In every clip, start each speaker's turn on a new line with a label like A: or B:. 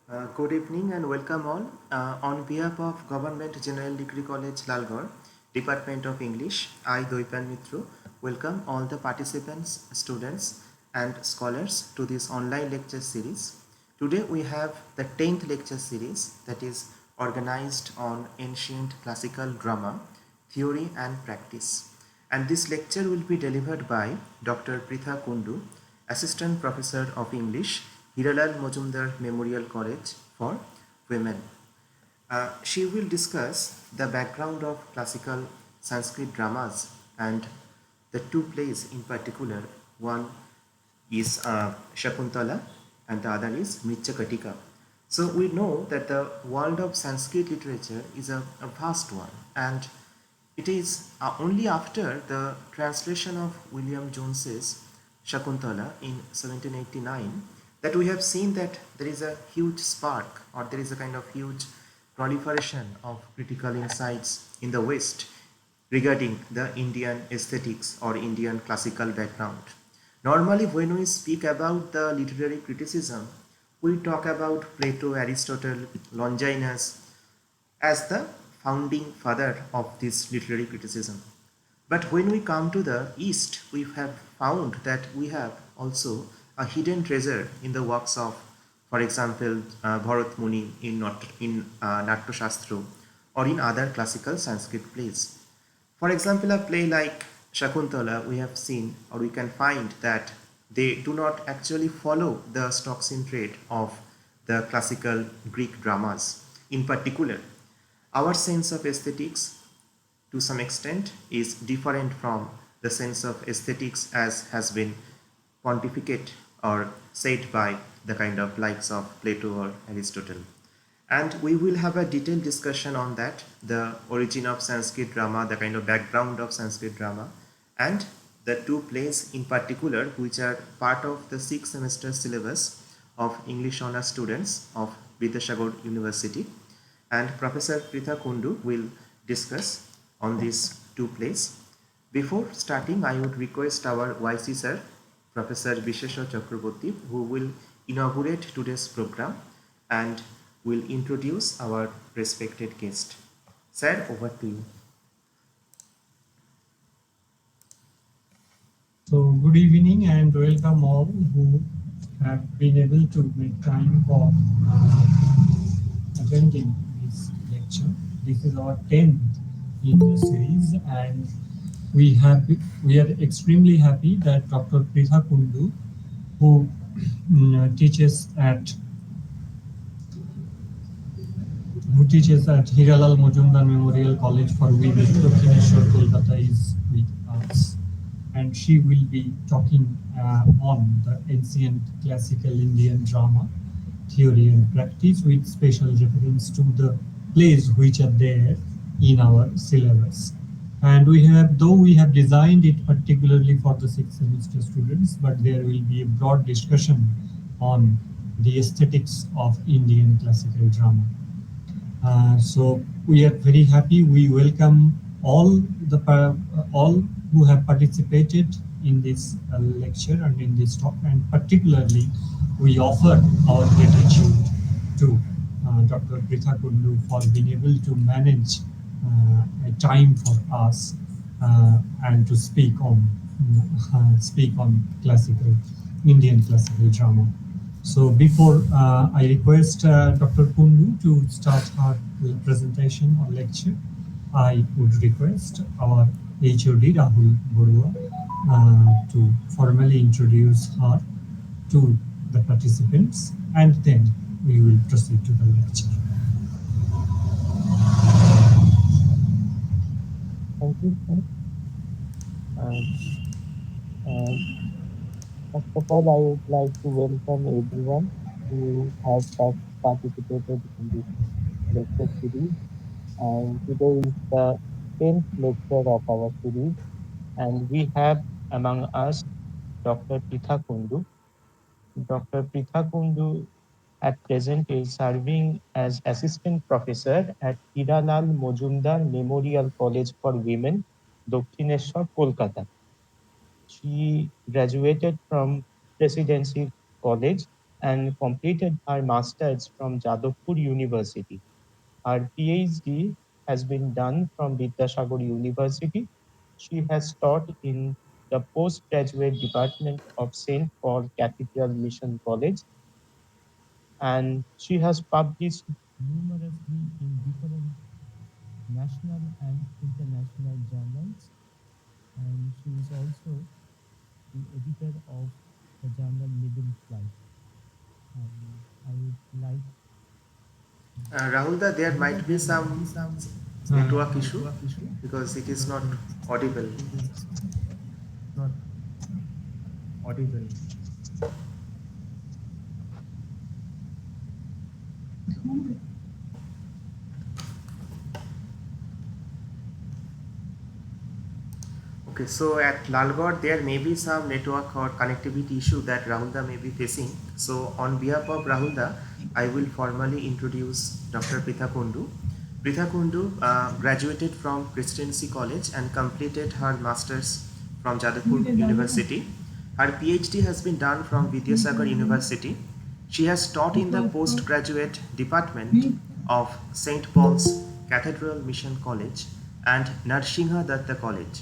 A: Good evening and welcome all. On behalf of Government General Degree College Lalgor, Department of English, I Doipan Mitru welcome all the participants, students and scholars to this online lecture series. Today we have the 10th lecture series that is organized on ancient classical drama, theory and practice. And this lecture will be delivered by Dr. Pritha Kundu, Assistant Professor of English, Hiralal Majumdar Memorial College for Women. She will discuss the background of classical Sanskrit dramas and the two plays in particular. One is Shakuntala and the other is Mritchakatika. So we know that the world of Sanskrit literature is a vast one, and it is only after the translation of William Jones's Shakuntala in 1789 that we have seen that there is a huge spark, or there is a kind of huge proliferation of critical insights in the West regarding the Indian aesthetics or Indian classical background. Normally, when we speak about the literary criticism, we talk about Plato, Aristotle, Longinus as the founding father of this literary criticism. But when we come to the East, we have found that we have also a hidden treasure in the works of, for example, Bharat Muni in Natya Shastra or in other classical Sanskrit plays. For example, a play like Shakuntala, we have seen or we can find that they do not actually follow the stocks in trade of the classical Greek dramas. In particular, our sense of aesthetics to some extent is different from the sense of aesthetics as has been pontificate or said by the kind of likes of Plato or Aristotle. And we will have a detailed discussion on that, the origin of Sanskrit drama, the kind of background of Sanskrit drama, and the two plays in particular which are part of the 6 semester syllabus of English honor students of Vidyasagar University. And Professor Pritha Kundu will discuss on these two plays. Before starting, I would request our YC sir, Professor Bishesha Chakraborty, who will inaugurate today's program and will introduce our respected guest. Sir, over to you.
B: So, good evening and welcome all who have been able to make time for attending this lecture. This is our 10th in the series, and we are extremely happy that Dr. Pritha Kundu, who teaches at Hiralal Majumdar Memorial College for Women, Dakshineshwar, Kolkata, is with us. And she will be talking on the ancient classical Indian drama, theory and practice, with special reference to the plays which are there in our syllabus. And though we have designed it particularly for the 6th semester students, but there will be a broad discussion on the aesthetics of Indian classical drama. So we are very happy. We welcome all who have participated in this lecture and in this talk, and particularly we offer our gratitude to Dr. Pritha Kundu for being able to manage a time for us and to speak on classical Indian classical drama. So before I request Dr. Kundu to start her presentation or lecture, I would request our HOD Rahul Borua to formally introduce her to the participants, and then we will proceed to the lecture.
C: Thank you, sir. And uh, first of all, I would like to welcome everyone who has participated in this lecture series. And today is the 10th lecture of our series, and we have among us Dr. Pritha Kundu. Dr. Pritha Kundu at present is serving as assistant professor at Hiralal Majumdar Memorial College for Women, Dakshineshwar, Kolkata. She graduated from Presidency College and completed her master's from Jadavpur University. Her PhD has been done from Vidyasagar University. She has taught in the postgraduate department of St. Paul Cathedral Mission College, and she has published numerously in different national and international journals. And she is also the editor of the journal Middle Flight. And I would like
A: Rahulda, there
C: Rahulda,
A: might be
C: there might be
A: some
C: some
A: network issue
C: network issue
A: because it is
C: because
A: not
C: it
A: audible.
C: is not audible.
A: Okay, so at Lalgod, there may be some network or connectivity issue that Rahulda may be facing. So on behalf of Rahulda, I will formally introduce Dr. Pritha Kundu. Pritha Kundu graduated from Presidency College and completed her master's from Jadavpur University. Her PhD has been done from Vidyasagar University. She has taught in the postgraduate department of St. Paul's Cathedral Mission College and Narsingha Datta College.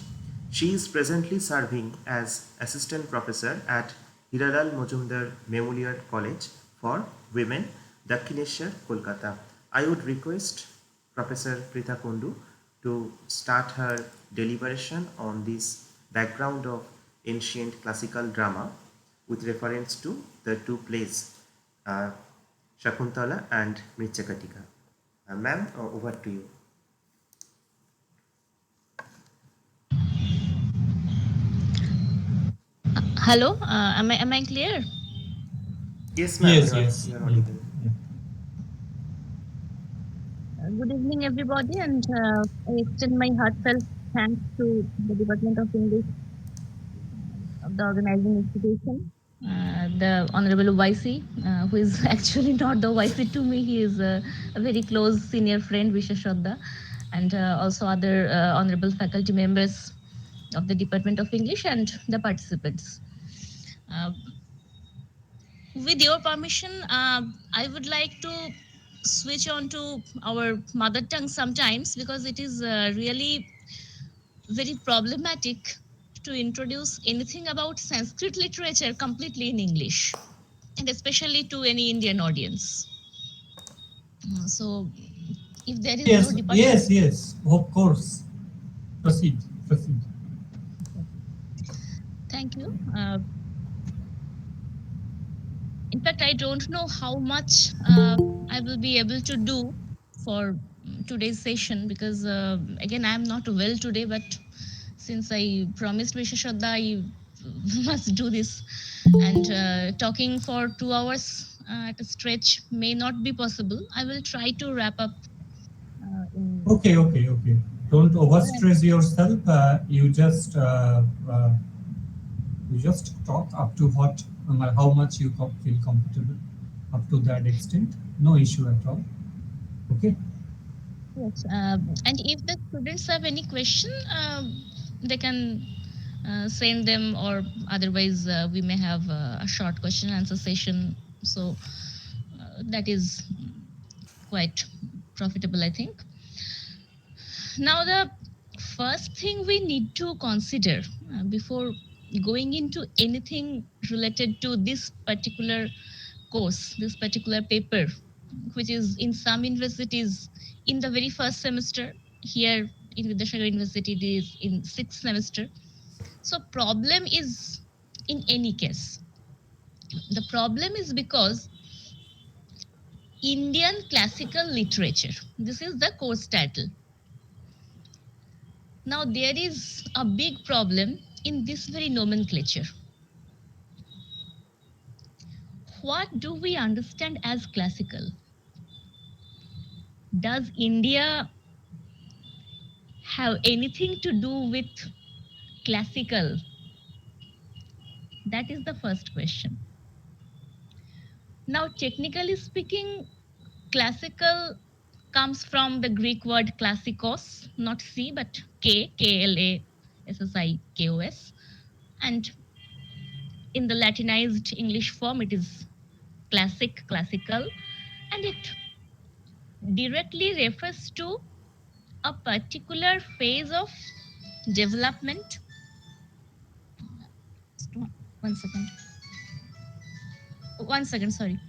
A: She is presently serving as assistant professor at Hiralal Mojumdar Memorial College for Women, Dakshineshwar, Kolkata. I would request Professor Pritha Kundu to start her deliberation on this background of ancient classical drama with reference to the two plays uh, Shakuntala and Mrichakatika. Ma'am, over to you.
D: Hello, am I clear?
A: Yes, ma'am,
B: Yes, yes.
A: you are
B: Yeah,
A: audible.
B: yeah.
D: Good evening, everybody, and I extend my heartfelt thanks to the Department of English of the organizing institution, the Honorable YC, who is actually not the YC to me. He is a very close senior friend, Visha Shraddha, and also other honorable faculty members of the Department of English and the participants. Uh, with your permission, I would like to switch on to our mother tongue sometimes because it is really very problematic to introduce anything about Sanskrit literature completely in English, and especially to any Indian audience. So, if there is no
B: Yes,
D: department,
B: yes, yes. Of course. Proceed, proceed.
D: thank you. In fact, I don't know how much I will be able to do for today's session because, again, I am not well today, but since I promised Visheshadda, I must do this. And talking for 2 hours at a stretch may not be possible. I will try to wrap up in.
B: Okay, okay, okay. Don't overstress yourself. You just talk up to how much you feel comfortable, up to that extent. No issue at all. Okay.
D: Yes, and if the students have any question, they can send them, or otherwise we may have a short question and answer session. So that is quite profitable, I think. Now, the first thing we need to consider before going into anything related to this particular course, this particular paper, which is in some universities in the very first semester. Here in Vidyasagar University, it is in sixth semester. So, problem is in any case. The problem is because Indian classical literature. This is the course title. Now, there is a big problem in this very nomenclature. What do we understand as classical? Does India have anything to do with classical? That is the first question. Now, technically speaking, classical comes from the Greek word klassikos, not C, but Klassikos. And in the Latinized English form, it is classical, and it directly refers to a particular phase of development. Just one second. One second, sorry.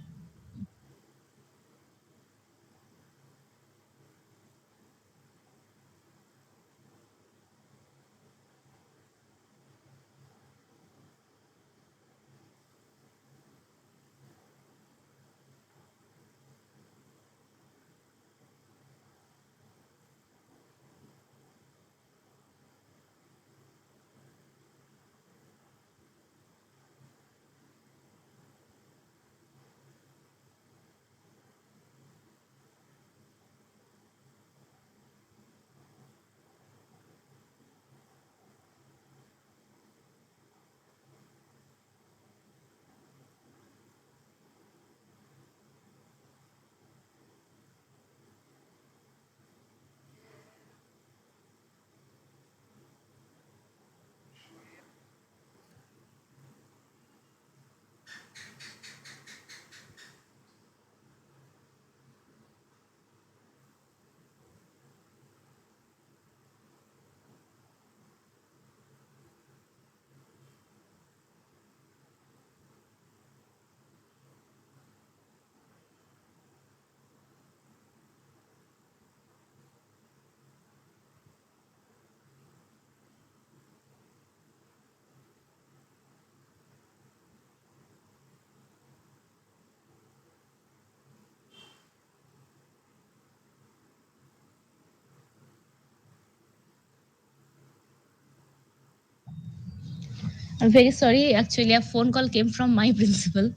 D: I'm very sorry. Actually, a phone call came from my principal.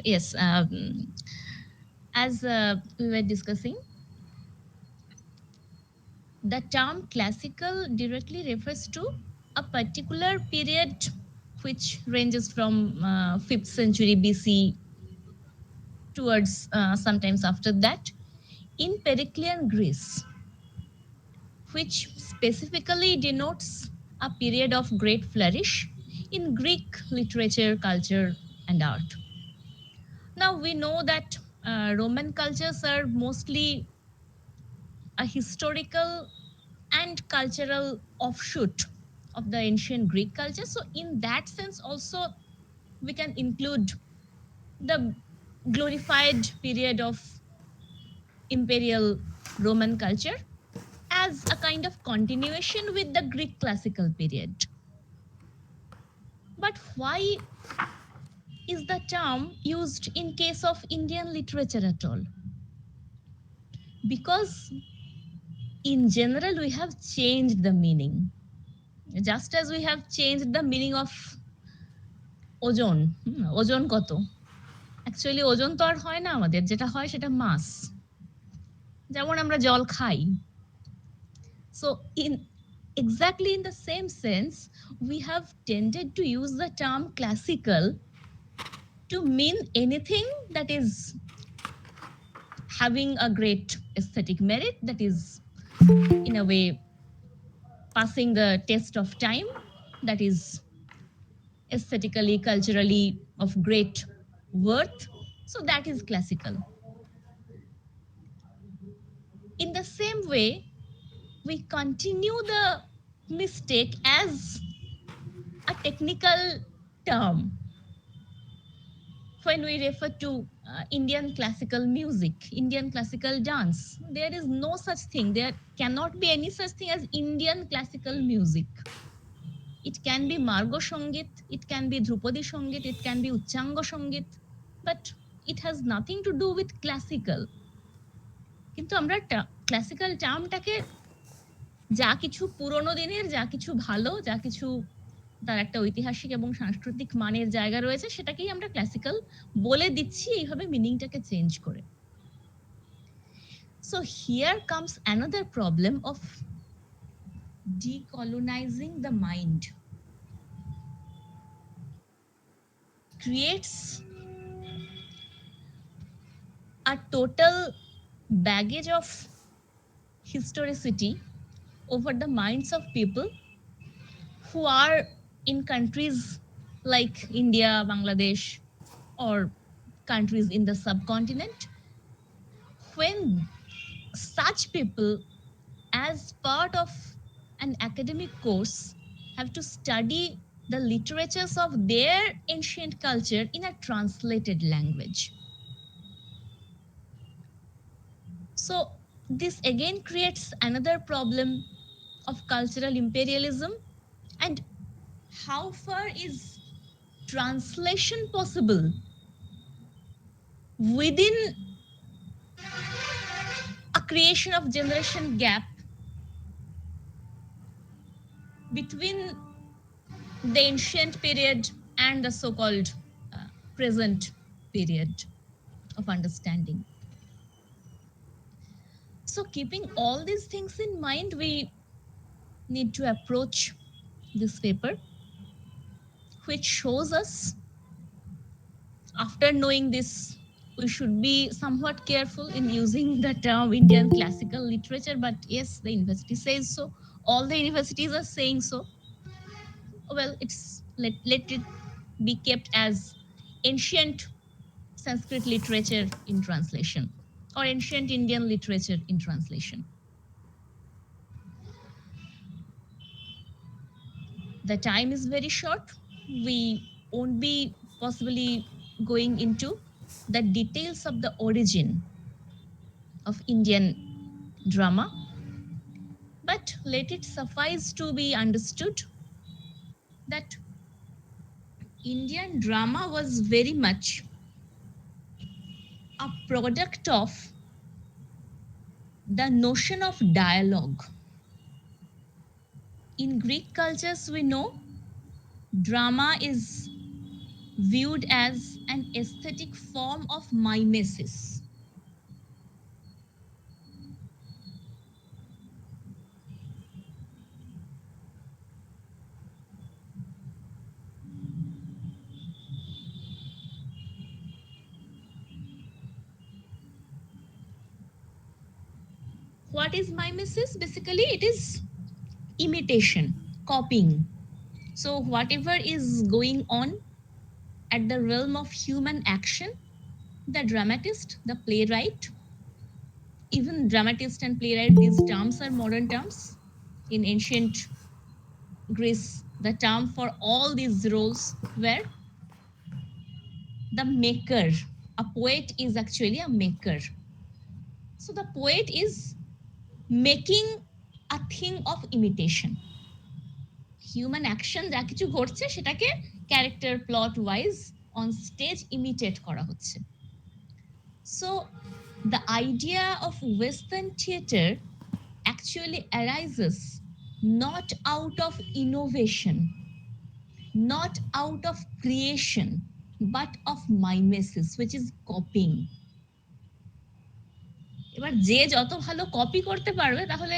D: Yes, as we were discussing, the term classical directly refers to a particular period which ranges from 5th century BC towards sometimes after that in Periclean Greece, which specifically denotes a period of great flourish in Greek literature, culture, and art. Now we know that Roman cultures are mostly a historical and cultural offshoot of the ancient Greek culture. So, in that sense, also we can include the glorified period of imperial Roman culture as a kind of continuation with the Greek classical period. But why is the term used in case of Indian literature at all? Because in general we have changed the meaning, just as we have changed the meaning of ওজন। ওজন কত? Actually ওজন তো আর হয় না আমাদের, যেটা হয় সেটা মাস। যেমন আমরা জল খাই। So in exactly in the same sense, we have tended to use the term classical to mean anything that is having a great aesthetic merit, that is in a way passing the test of time, that is aesthetically, culturally of great worth. So that is classical. In the same way, we continue the mistake as a technical term when we refer to Indian classical music, Indian classical dance. There is no such thing. There cannot be any such thing as Indian classical music. It can be Margo Songit, it can be Drupadi Songit, it can be Uchango Songit, but it has nothing to do with classical. কিন্তু আমরা classical টার্মটাকে যা কিছু পুরোনো দিনের, যা কিছু ভালো, যা কিছু তার একটা ঐতিহাসিক এবং সাংস্কৃতিক মানের জায়গা রয়েছে, সেটাকেই আমরা ক্লাসিক্যাল বলে দিচ্ছি এইভাবে মিনিংটাকে চেঞ্জ করে। So here comes another problem of decolonizing the mind. Creates a total baggage of historicity over the minds of people who are in countries like India, Bangladesh, or countries in the subcontinent, when such people, as part of an academic course, have to study the literatures of their ancient culture in a translated language. So, this again creates another problem of cultural imperialism. And how far is translation possible within a creation of generation gap between the ancient period and the so-called present period of understanding? So keeping all these things in mind, we need to approach this paper, which shows us, after knowing this, we should be somewhat careful in using the term Indian classical literature. But yes, the university says so, all the universities are saying so. Well, it's let it be kept as ancient Sanskrit literature in translation, or ancient Indian literature in translation. The time is very short. We won't be possibly going into the details of the origin of Indian drama, but let it suffice to be understood that Indian drama was very much a product of the notion of dialogue. In Greek cultures, we know drama is viewed as an aesthetic form of mimesis. What is mimesis? Basically, it is imitation, copying. So, whatever is going on at the realm of human action, the dramatist, the playwright, even dramatist and playwright, these terms are modern terms. In ancient Greece, the term for all these roles were the maker. A poet is actually a maker. So the poet is making a thing of imitation. Human action যা কিছু ঘটছে সেটাকে character plot wise on stage imitate করা হচ্ছে. So the idea of Western theater actually arises not out of innovation, not out of creation, but of mimesis, which is copying. এবার যে যত ভালো কপি করতে পারবে তাহলে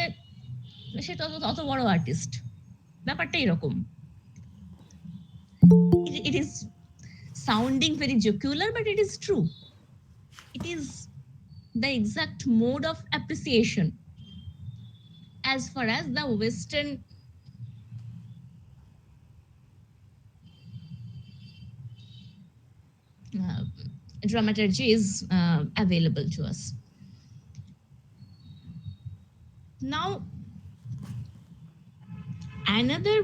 D: সে তত তত বড় আর্টিস্ট. ব্যাপারটা এরকম. It is sounding very jocular, but it is true. It is the exact mode of appreciation as far as the Western uh, dramaturgy is available to us. Now, another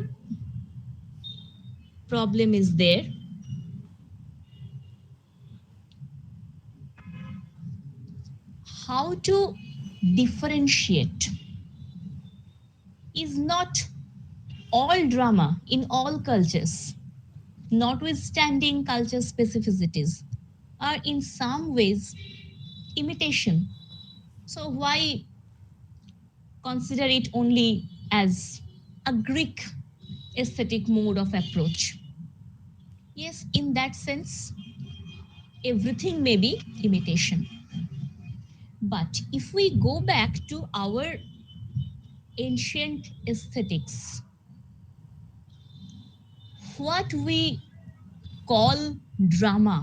D: problem is there. How to differentiate? Is not all drama in all cultures, notwithstanding culture specificities, are in some ways imitation? So why consider it only as a Greek aesthetic mode of approach? Yes, in that sense, everything may be imitation. But if we go back to our ancient aesthetics, what we call drama,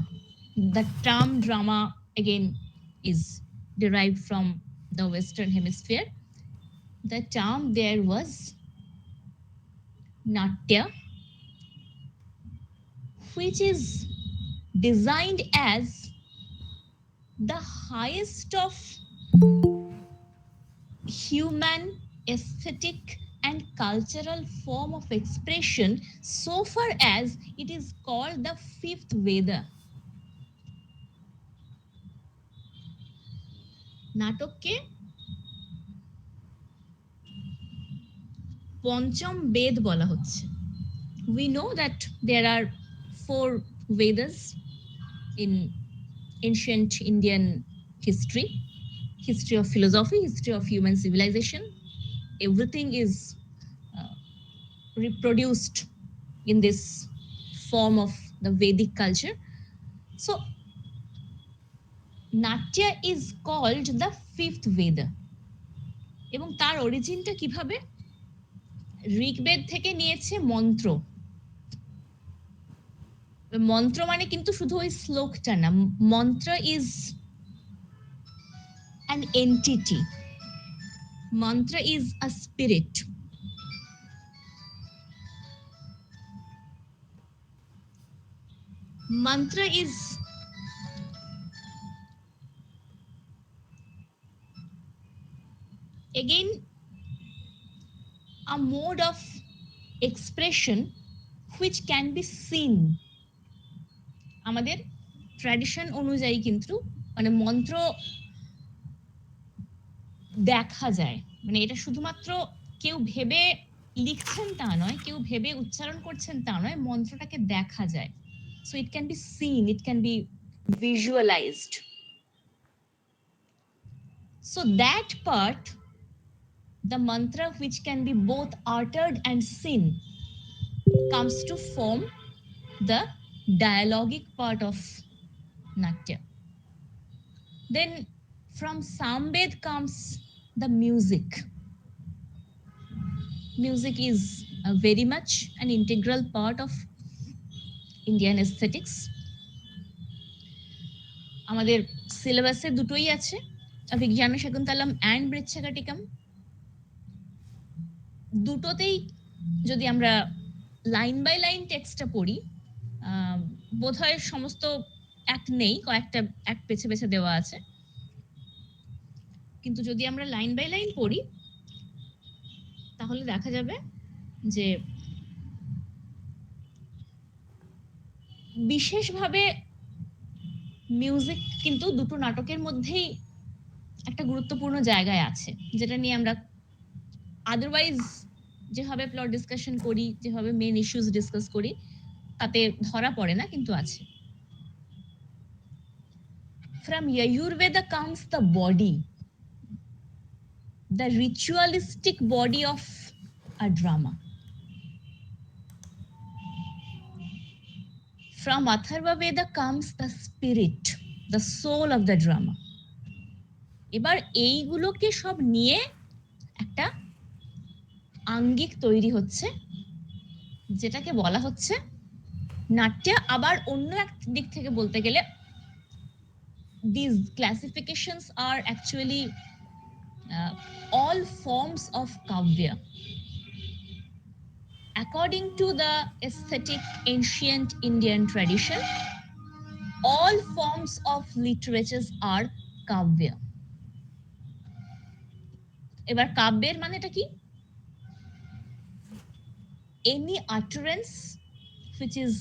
D: the term drama again is derived from the Western Hemisphere. The term there was natya, which is designed as the highest of human aesthetic and cultural form of expression so far as it is called the fifth Veda. নাটককে পঞ্চম বেদ বলা হচ্ছে। We know that there are four Vedas in ancient Indian history: history of philosophy, history of human civilization. Everything is uh, reproduced in this form of the Vedic culture. So Natya is called the fifth Veda. এবং তার অরিজিনটা কিভাবে? ঋগ্বেদ থেকে নিয়েছে মন্ত্র। মন্ত্র মানে কিন্তু শুধু ওই শ্লোকটা না, মন্ত্র is an entity. Mantra is a spirit. Mantra is again a mode of expression which can be seen. আমাদের ট্র্যাডিশন অনুযায়ী কিন্তু মানে মন্ত্র দেখা যায়, মানে এটা শুধুমাত্র কেউ ভেবে লিখছেন তা নয়, কেউ ভেবে উচ্চারণ করছেন তা নয়, মন্ত্রটাকে দেখা যায়। So it can be seen, it can be visualized. So that part, the mantra which can be both uttered and seen, comes to form the dialogic part of Natya. Then from Samved comes the music. Music is very much an integral part of Indian aesthetics. আমাদের সিলেবাসে দুটোই আছে, অভিজ্ঞান শাকুন্তলম and বৃচ্ছকাটিকম। দুটোতেই যদি আমরা line by line টেক্সটটা পড়ি, বোধহয় সমস্ত অ্যাক্ট নেই, কয়েকটা অ্যাক্ট বেছে বেছে দেওয়া আছে, কিন্তু যদি আমরা লাইন বাই লাইন পড়ি তাহলে দেখা যাবে যে বিশেষভাবে মিউজিক কিন্তু দুটো নাটকের মধ্যেই একটা গুরুত্বপূর্ণ জায়গায় আছে, যেটা নিয়ে আমরা আদারওয়াইজ যেভাবে প্লট ডিসকাশন করি, যেভাবে মেন ইস্যুস ডিসকাস করি তাতে ধরা পড়ে না, কিন্তু আছে। From Yajurveda comes the body, the ritualistic body of a drama. From Atharva Veda comes the spirit, the soul of the drama. এবার এইগুলোকে সব নিয়ে একটা আঙ্গিক তৈরি হচ্ছে, যেটাকে বলা হচ্ছে নাট্য। আবার অন্য এক দিক থেকে বলতে গেলে these classifications are actually all forms of kavya. According to the aesthetic ancient Indian tradition, all forms of literatures are kavya. এবার কাব্যের মানেটা কি? Any utterance which is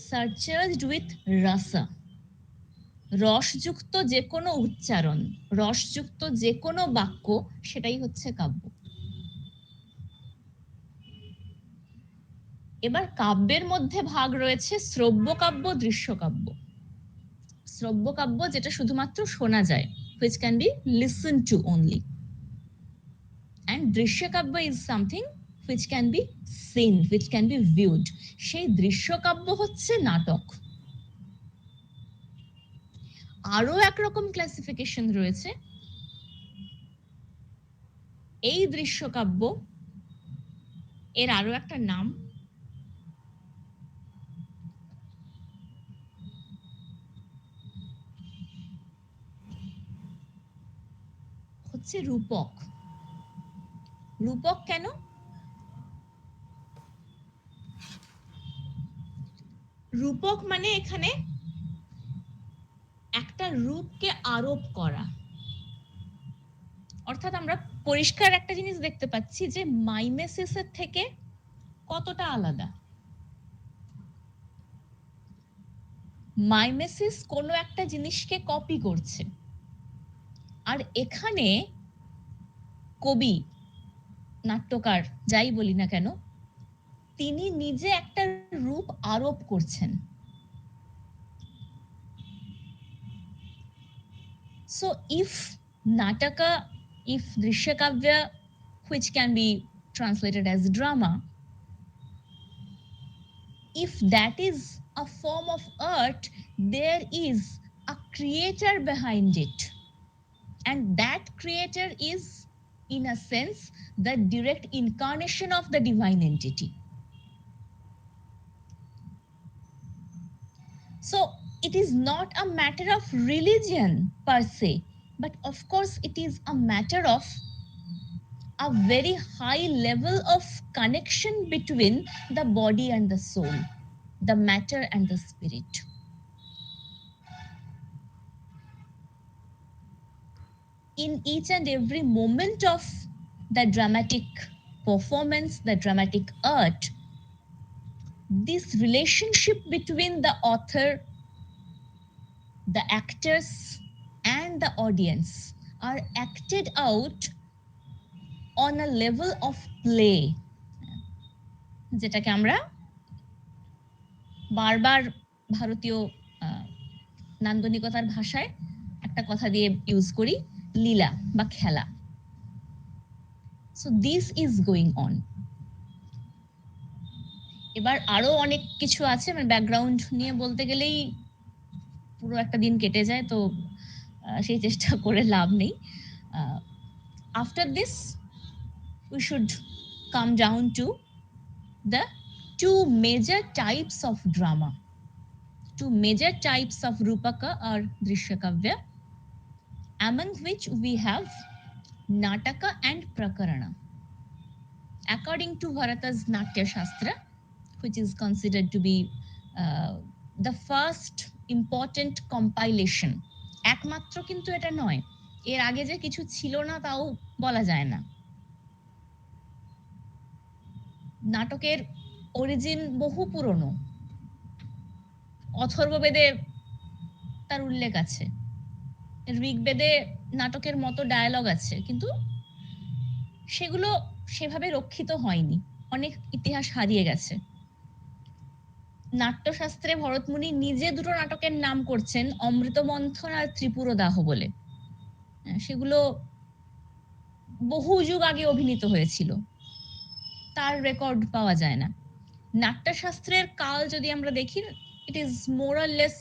D: surcharged with rasa, রসযুক্ত যে কোনো উচ্চারণ, রসযুক্ত যে কোনো বাক্য, সেটাই হচ্ছে কাব্য। এবার কাব্যের মধ্যে ভাগ রয়েছে শ্রব্য কাব্য, দৃশ্য কাব্য। শ্রব্য কাব্য যেটা শুধুমাত্র শোনা যায়, which can be listened to only, and দৃশ্য কাব্য is something which can be seen, which can be viewed. সেই দৃশ্য কাব্য হচ্ছে নাটক। আরো একরকম ক্লাসিফিকেশন রয়েছে। এই দৃশ্য কাব্য এর আরো একটা নাম হচ্ছে রূপক। রূপক কেন? রূপক মানে এখানে একটা রূপকে আরোপ করা, অর্থাৎ আমরা পরিষ্কার একটা জিনিস দেখতে পাচ্ছি যে মাইমেসিসের থেকে কতটা আলাদা। মাইমেসিস কোনো একটা জিনিসকে কপি করছে, আর এখানে কবি, নাট্যকার, যাই বলি না কেন, তিনি নিজে একটা রূপ আরোপ করছেন। So if Nataka, if Drishyakavya, which can be translated as drama, if that is a form of art, there is a creator behind it. And that creator is, in a sense, the direct incarnation of the divine entity. So it is not a matter of religion per se, but of course it is a matter of a very high level of connection between the body and the soul, the matter and the spirit. In each and every moment of the dramatic performance, the dramatic art, this relationship between the author, the actors, and the audience are acted out on a level of play, যেটাকে আমরা বারবার ভারতীয় নান্দনিকতার ভাষায় একটা কথা দিয়ে use করি, লীলা বা খেলা। So this is going on. এবার আরো অনেক কিছু আছে, মানে ব্যাকগ্রাউন্ড নিয়ে বলতে গেলেই পুরো একটা দিন কেটে যায়, তো সেই চেষ্টা করে লাভ নেই। After this we should come down to the two major types of drama, two major types of Rupaka or Drishyakavya, among which we have Nataka and Prakarana. According to Bharata's Natya Shastra, which is considered to be the first important compilation, একমাত্র কিন্তু এটা নয়, এর আগে যে কিছু ছিল না তাও বলা যায় না। নাটকের অরিজিন বহু পুরনো, অথর্ববেদে তার উল্লেখ আছে, ঋগ্বেদে নাটকের মতো ডায়ালগ আছে, কিন্তু সেগুলো সেভাবে রক্ষিত হয়নি, অনেক ইতিহাস হারিয়ে গেছে। নাট্যশাস্ত্রে ভরতমুনি নিজে দুটো নাটকের নাম করছেন, অমৃতমন্থন আর ত্রিপুরদাহ বলে। সেগুলো বহু যুগ আগে অভিনীত হয়েছিল, তার রেকর্ড পাওয়া যায় না। নাট্যশাস্ত্রের কাল যদি আমরা দেখি, it is more or less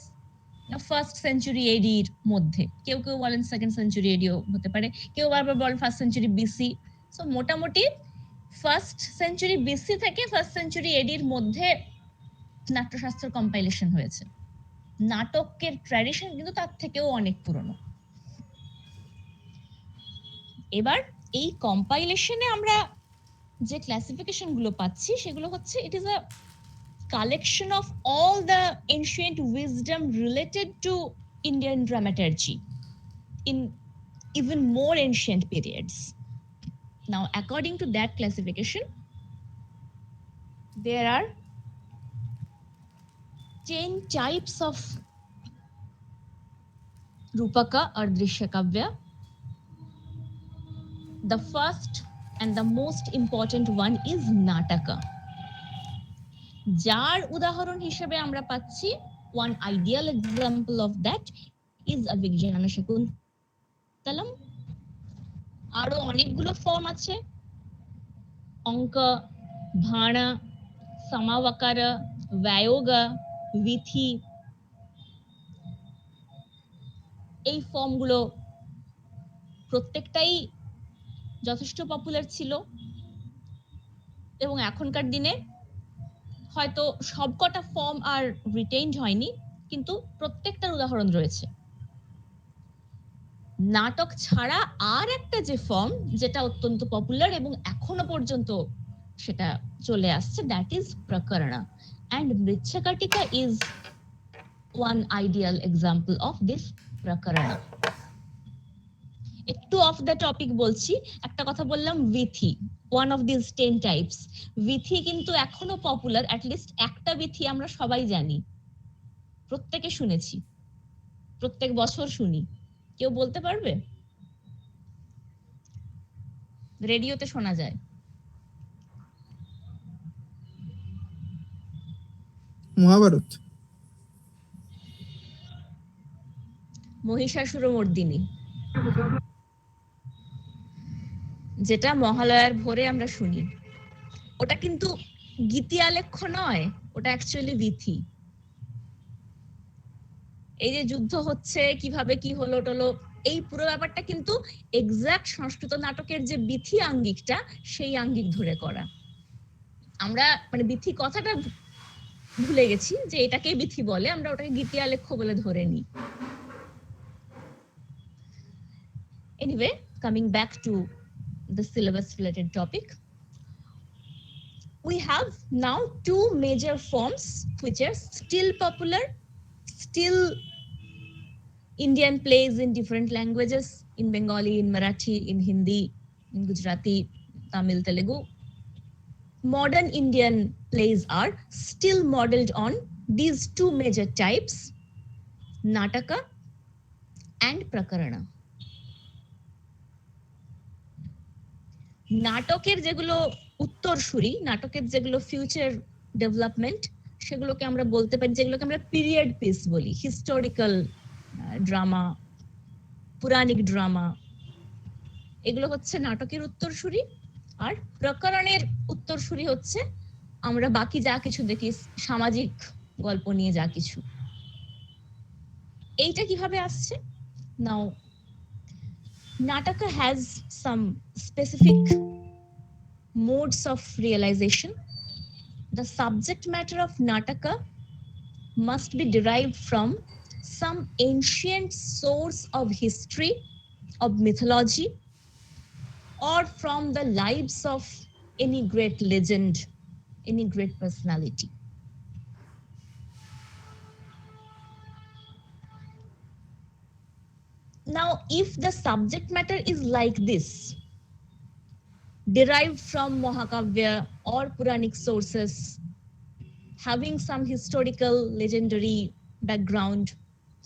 D: first century এডির মধ্যে, কেউ কেউ বলেন সেকেন্ড সেঞ্চুরি এডিও হতে পারে, কেউ আবার বলেন ফার্স্ট সেঞ্চুরি বিসি। সো মোটামুটি ফার্স্ট সেঞ্চুরি বিসি থেকে ফার্স্ট সেঞ্চুরি এডির মধ্যে নাট্যশাস্ত্র কম্পাইলেশন হয়েছে। নাটকের ট্র্যাডিশন কিন্তু তার থেকেও অনেক পুরনো। এবার এই কম্পাইলেশনে আমরা যে ক্লাসিফিকেশন গুলো পাচ্ছি সেগুলো হচ্ছে, it is a collection of all the ancient wisdom related to Indian dramaturgy in even more ancient periods. Now, according to that classification, there are 10 types of Rupaka or Drishyakavya. The first and the most important one is Nataka. যার উদাহরণ হিসেবে আমরা পাচ্ছি, one ideal example of that is Abhigyana Shakuntalam. আরো অনেকগুলো form আছে, অঙ্ক, ভাড়া, সমাবকারা, ব্যয়োগা, বিথি। এই ফর্মগুলো প্রত্যেকটাই যথেষ্ট পপুলার ছিল, এবং এখনকার দিনে হয়তো সবকটা ফর্ম আর রিটেইনড হয়নি, কিন্তু প্রত্যেকটার উদাহরণ রয়েছে। নাটক ছাড়া আর একটা যে ফর্ম, যেটা অত্যন্ত পপুলার এবং এখনো পর্যন্ত সেটা চলে আসছে, that is Prakarana. And Mritshakatika is one ideal example of this prakarana. একটু অফ দ্য টপিক বলছি, একটা কথা বললাম Bithi, one of this 10 types. Bithi কিন্তু এখনো পপুলার, অ্যাটলিস্ট একটা বিথি আমরা সবাই জানি, প্রত্যেকে শুনেছি, প্রত্যেক বছর শুনি। কেউ বলতে পারবে? রেডিওতে শোনা যায়।
E: মহাভারত।
D: মহিষাসুরমর্দিনী, যেটা মহালয়ার ভোরে আমরা শুনি। ওটা কিন্তু গীতিয়ালেখ্য নয়, ওটা অ্যাকচুয়ালি বিথি। এই যে যুদ্ধ হচ্ছে, কিভাবে কি হলো টলো, এই পুরো ব্যাপারটা কিন্তু এক্সাক্ট সংস্কৃত নাটকের যে বিথি আঙ্গিকটা, সেই আঙ্গিক ধরে করা। আমরা মানে বিথি কথাটা ভুলে গেছি যে এটাকে বিথি বলে, আমরা ওটাকে গীতিয়ালেখ্য বলে ধরে নিই। Anyway, coming back to the syllabus related topic, we have now two major forms which are still popular, still Indian plays in different languages, in Bengali, in Marathi, in Hindi, in Gujarati, Tamil, Telugu. Modern Indian plays are still modeled on these two major types, Nataka and Prakarana. নাটকের যেগুলো উত্তরসূরি, নাটকের যেগুলো future development, সেগুলোকে আমরা বলতে পারি, যেগুলোকে আমরা পিরিয়ড পিস বলি, হিস্টোরিক্যাল ড্রামা, পুরাণিক ড্রামা, এগুলো হচ্ছে নাটকের উত্তরসূরি। আর প্রকরণের উত্তরসূরি হচ্ছে আমরা বাকি যা কিছু দেখি, সামাজিক গল্প নিয়ে যা কিছু। এইটা কিভাবে আসছে? নাও Nataka has some specific modes of realization. The subject matter of Nataka must be derived from some ancient source of history, of mythology, or from the lives of any great legend, any great personality. Now, if the subject matter is like this, derived from Mahakavya or Puranic sources, having some historical legendary background,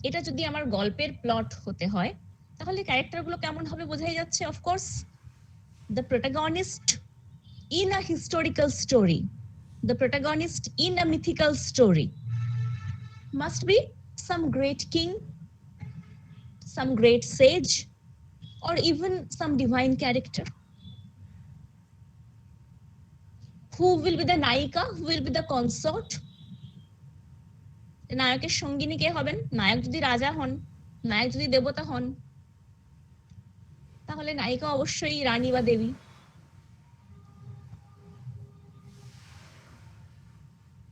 D: এটা যদি আমার গল্পের plot হতে হয়, তাহলে ক্যারেক্টারগুলো কেমন হবে বোঝাই যাচ্ছে। Of course, the protagonist in a historical story, the protagonist in a mythical story must be some great king, some great sage, or even some divine character. Who will be the নায়িকা? Who will be the consort? নায়কের সঙ্গিনী কে হবেন? নায়ক যদি রাজা হন, নায়ক যদি দেবতা হন, তাহলে নায়িকা অবশ্যই রানী বা দেবী।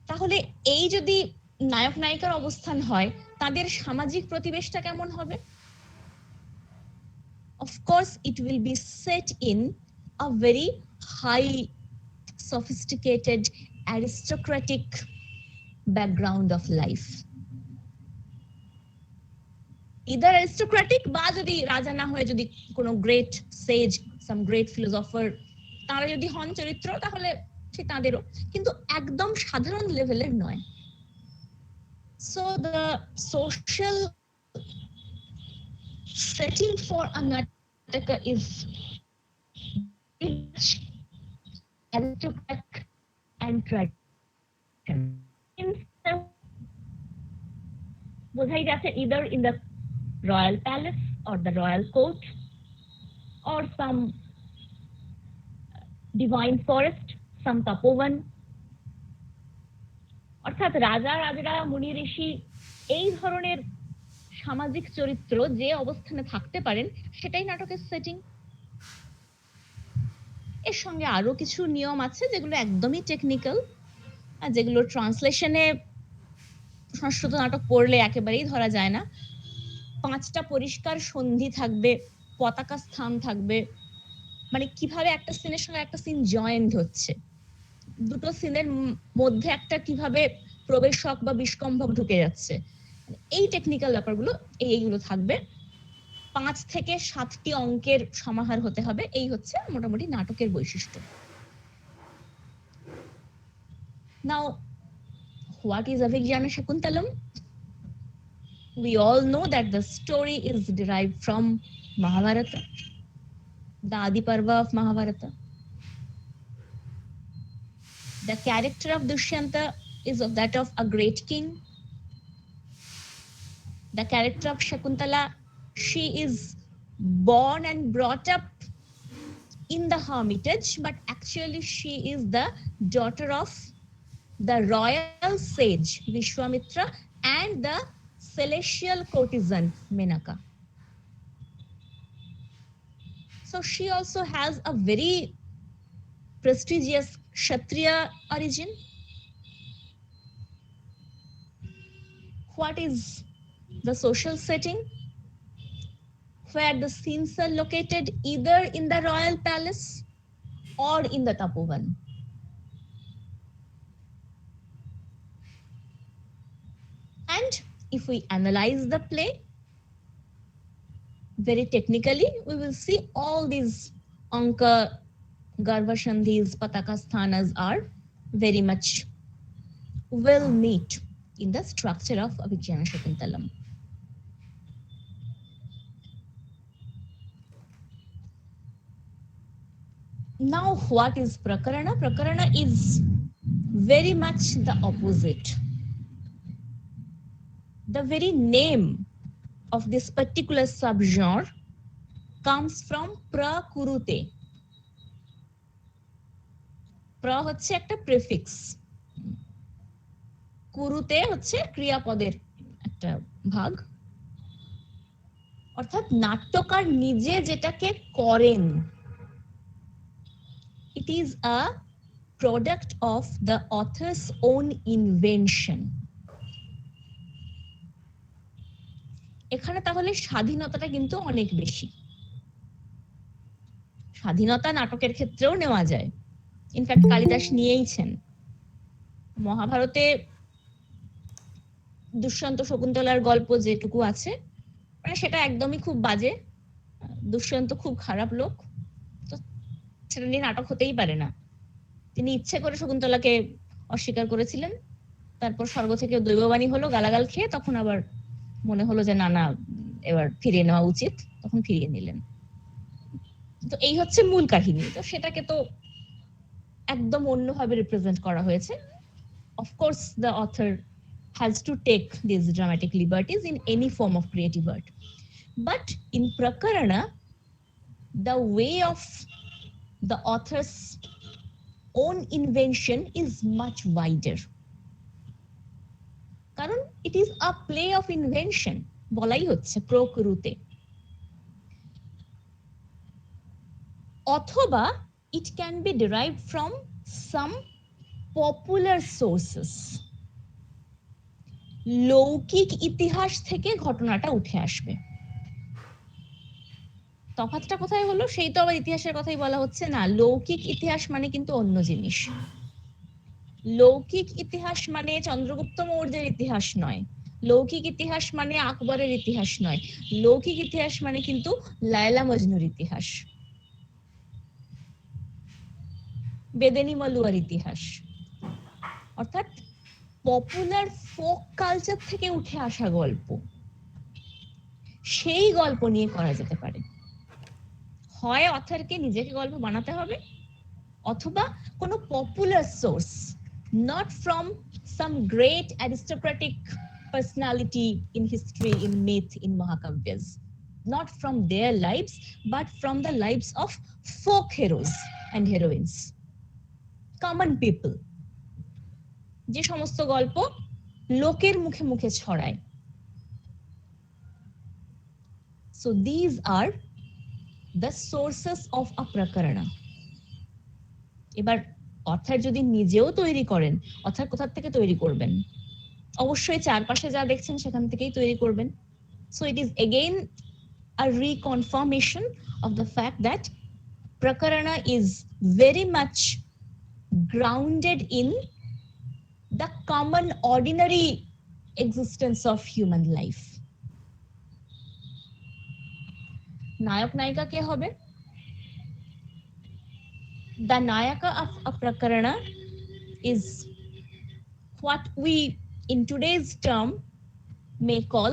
D: তাহলে এই যদি নায়ক নায়িকার অবস্থান হয়, তাদের সামাজিক প্রতিবেশটা কেমন হবে? Of course, it will be set in a very high, sophisticated, aristocratic background of life. Either aristocratic বা যদি রাজা না হয়ে যদি কোনো গ্রেট সেজ, সাম গ্রেট ফিলোসফার, তারা যদি হন চরিত্র, তাহলে সে তাদেরও, কিন্তু একদম সাধারণ লেভেলের নয়। So the social setting for a Nataka is aristocratic and tradition. বোঝাই যাচ্ছে either in the royal palace or the royal court or some divine forest, some tapovan, অর্থাৎ রাজা, রাজরা, মুনি, ঋষি, এই ধরনের সামাজিক চরিত্র যে অবস্থানে থাকতে পারেন, সেটাই নাটকের সেটিং। এর সঙ্গে আরো কিছু নিয়ম আছে যেগুলো একদমই টেকনিক্যাল, আর যেগুলো ট্রান্সলেশনে সংস্কৃত নাটক পড়লে একেবারেই ধরা যায় না। 5টা পরিষ্কার সন্ধি থাকবে, পতাকা স্থান থাকবে, মানে কিভাবে একটা সিনের সঙ্গে একটা সিন জয়েন্ট হচ্ছে, দুটো সিনের মধ্যে একটা কিভাবে প্রবেশক বা বিষ্কম্ভক ঢুকে যাচ্ছে, এই টেকনিক্যাল ব্যাপারগুলো এইগুলো থাকবে। 5 থেকে 7টি অঙ্কের সমাহার হতে হবে, এই হচ্ছে মোটামুটি নাটকের বৈশিষ্ট্য। নাও what is Abhigyana Shakuntalam? We all know that the story is derived from Mahabharata, the Adi Parva of Mahabharata. The character of Dushyanta is of that of a great king. The character of Shakuntala, she is born and brought up in the hermitage, but actually she is the daughter of the royal sage Vishwamitra and the celestial courtesan Menaka. So she also has a very prestigious Kshatriya origin. What is the social setting? Where the scenes are located either in the royal palace or in the Tapovan. And if we analyze the play very technically, we will see all these Anka, Garvashandhis, Patakasthanas are very much well meet in the structure of Abhigyana Shakuntalam. Now, what is Prakarana? Prakarana is very much the opposite. The very name of this particular subgenre comes from prakurute. Pra হচ্ছে একটা prefix, কুরুতে হচ্ছে ক্রিয়াপদের একটা ভাগ, অর্থাৎ নাট্যকার নিজে যেটাকে করেন, it is a product of the author's own invention. এখানে তাহলে স্বাধীনতাটা কিন্তু অনেক বেশি। স্বাধীনতা নাটকের ক্ষেত্রেও নেওয়া যায়, ইনফ্যাক্ট কালিদাস নিয়েইছেন। মহাভারতে দুষ্যন্ত শকুন্তলার গল্প যেটুকু আছে, মানে সেটা একদমই খুব বাজে, দুষ্যন্ত খুব খারাপ লোক, তো সেটা নিয়ে নাটক হতেই পারে না। তিনি ইচ্ছে করে শকুন্তলাকে অস্বীকার করেছিলেন, তারপর স্বর্গ থেকে দৈববাণী হলো গালাগাল খেয়ে, তখন আবার মনে হলো যে না না এবার ফিরিয়ে নেওয়া উচিত, তখন ফিরিয়ে নিলেন। তো এই হচ্ছে মূল কাহিনী। তো সেটাকে তো একদম অন্যভাবে রিপ্রেজেন্ট করা হয়েছে। Of course the author has to take these dramatic liberties in any form of creative art. But in Prakarana, the way of the author's own invention is much wider. কারণ it is a play of invention, বলাই হচ্ছে প্রকুরুতে। অথবা it can be derived from some popular sources. লৌকিক ইতিহাস থেকে ঘটনাটা উঠে আসবে। তফাৎটা কোথায় হলো? সেই তো আবার ইতিহাসের কথাই বলা হচ্ছে না। লৌকিক ইতিহাস মানে কিন্তু অন্য জিনিস। লৌকিক ইতিহাস মানে চন্দ্রগুপ্ত মৌর্যের ইতিহাস নয়, লৌকিক ইতিহাস মানে আকবরের ইতিহাস নয়, লৌকিক ইতিহাস মানে কিন্তু লায়লা মজনুর ইতিহাস, বেদেনী মলুয়ার ইতিহাস, অর্থাৎ পপুলার ফোক কালচার থেকে উঠে আসা গল্প। সেই গল্প নিয়ে করা যেতে পারে। হয় অথরকে নিজেকে গল্প বানাতে হবে, অথবা কোনো popular source, not from some great aristocratic personality in history, in myth, in Mahakavyas, not from their lives, but from the lives of folk heroes and heroines, common people, যে সমস্ত গল্প লোকের মুখে মুখে ছড়ায়। So these are the sources of a prakarana. এবার author যদি নিজেও তৈরি করেন, অথর কোথা থেকে তৈরি করবেন? অবশ্যই চারপাশে যা দেখছেন সেখান থেকেই তৈরি করবেন। So it is again a reconfirmation of the fact that prakarana is very much grounded in the common ordinary existence of human life. নায়ক নায়িকা কে হবে? The Nayaka of Aprakarana is what we in today's term may call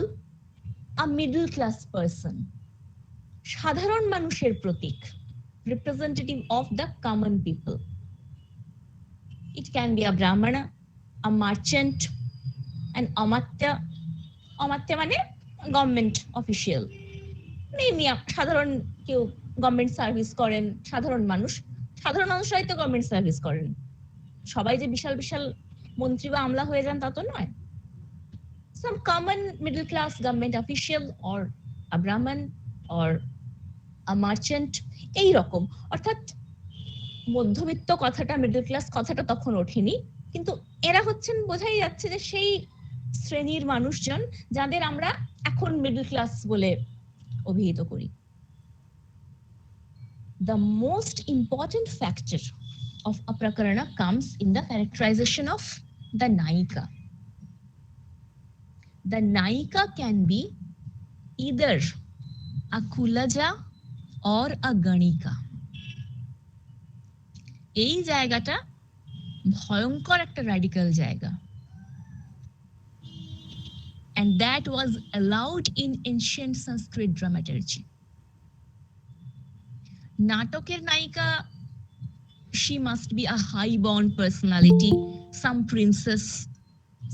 D: a middle class person. সাধারণ মানুষের প্রতীক, representative of the common people. It can be a brahmana, a merchant, an amatya. Amatya মানে government official, এমনি সাধারণ কেউ government service করেন, সাধারণ মানুষরাই তো গভর্নমেন্ট সার্ভিস করেন, সবাই যে বিশাল বিশাল মন্ত্রী বা আমলা হয়ে যান তা তো নয়। Some common middle class government official or a brahman or a merchant, এই রকম। অর্থাৎ মধ্যবিত্ত কথাটা, মিডল ক্লাস কথাটা তখন ওঠেনি, কিন্তু এরা হচ্ছেন, বোঝাই যাচ্ছে যে সেই শ্রেণীর মানুষজন যাদের আমরা এখন মিডল ক্লাস বলে অভিহিত করি। The most important factor of Aprakarana comes in the characterization of the Nayika. The Nayika can be either a Kulaja or a Ganika. এই জায়গাটা ভয়ঙ্কর একটা র্যাডিক্যাল জায়গা, and that was allowed in ancient Sanskrit dramaturgy. নাটকের নায়িকা, she must be a high-born personality, some princess,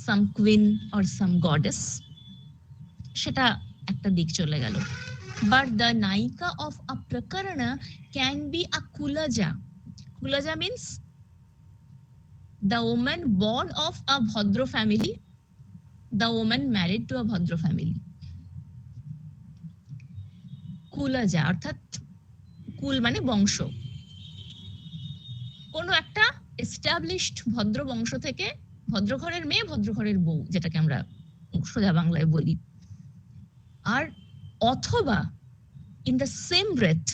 D: some queen or some goddess. সেটা একটা দিক চলে গেল। But the Nayika of Aprakarana can be a Kulaja. Kulaja means the woman born of a Bhadra family, the woman married to a Bhadra family. Kulaja অর্থাৎ কুল মানে বংশ, কোন একটা এস্টাবলিশড ভদ্র বংশ থেকে, ভদ্র ঘরের মেয়ে, ভদ্র ঘরের বউ, যেটাকে আমরা সোজা বাংলায় বলি। আর অথবা ইন দ্য সেম ব্রেথ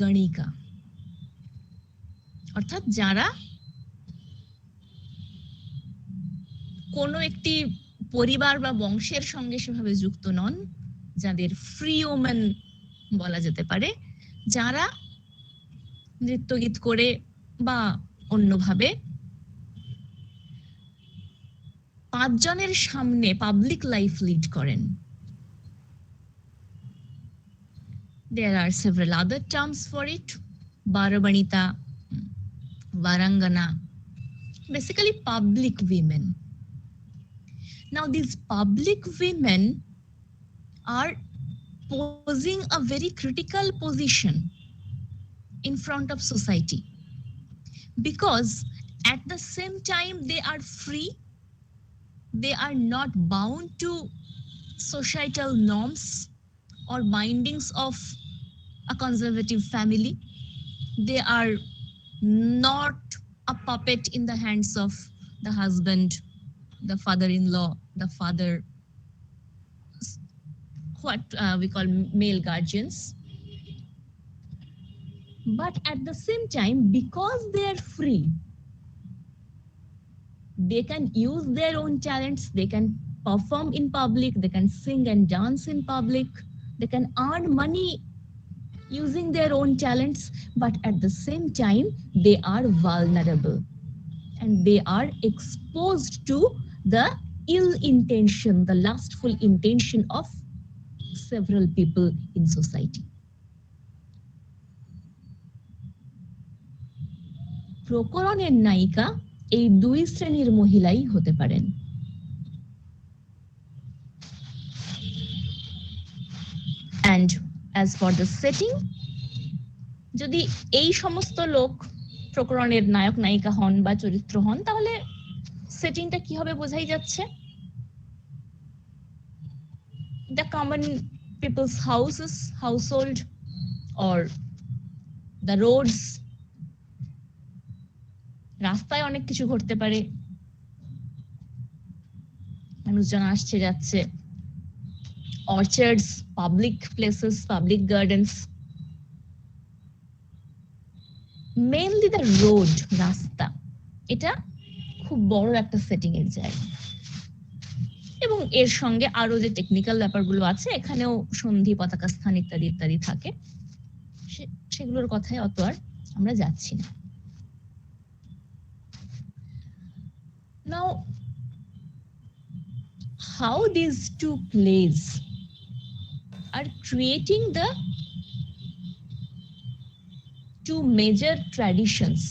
D: গণিকা, অর্থাৎ যারা কোনো একটি পরিবার বা বংশের সঙ্গে সেভাবে যুক্ত নন, যাদের ফ্রি ওমেন বলা যেতে পারে, যারা নৃত্যগীত করে বা অন্যভাবে পাঁচজনের সামনে পাবলিক লাইফ লিড করেন। There are several other terms for it. Barabanita, Varangana, basically public women. Now these public women are posing a very critical position in front of society, because at the same time they are free, they are not bound to societal norms or bindings of a conservative family. They are not a puppet in the hands of the husband, the father-in-law, the father, what we call male guardians. But at the same time, because they are free, they can use their own talents, they can perform in public, they can sing and dance in public, they can earn money using their own talents, but at the same time, they are vulnerable and they are exposed to the ill intention, the lustful intention of several people in society. প্রকরণের নায়িকা এই দুই শ্রেণীর মহিলাই হতে পারেন। And as for the setting, যদি এই সমস্ত লোক প্রকরণের নায়ক নায়িকা হন বা চরিত্র হন, তাহলে সেটিংটা কি হবে বোঝাই যাচ্ছে। The common people's houses, household, or the roads, রাস্তায় অনেক কিছু ঘটতে পারে, মানুষজন আসছে যাচ্ছে, orchards, public places, public gardens, mainly the road, রাস্তা, এটা খুব বড় একটা সেটিং এর জায়গা। এবং এর সঙ্গে আরো যে টেকনিক্যাল ব্যাপারগুলো আছে, এখানেও সন্ধি, পতাকা স্থান ইত্যাদি ইত্যাদি থাকে, সেগুলোর কথায় অত আর আমরা যাচ্ছি না। Now, how these two plays are creating the two major traditions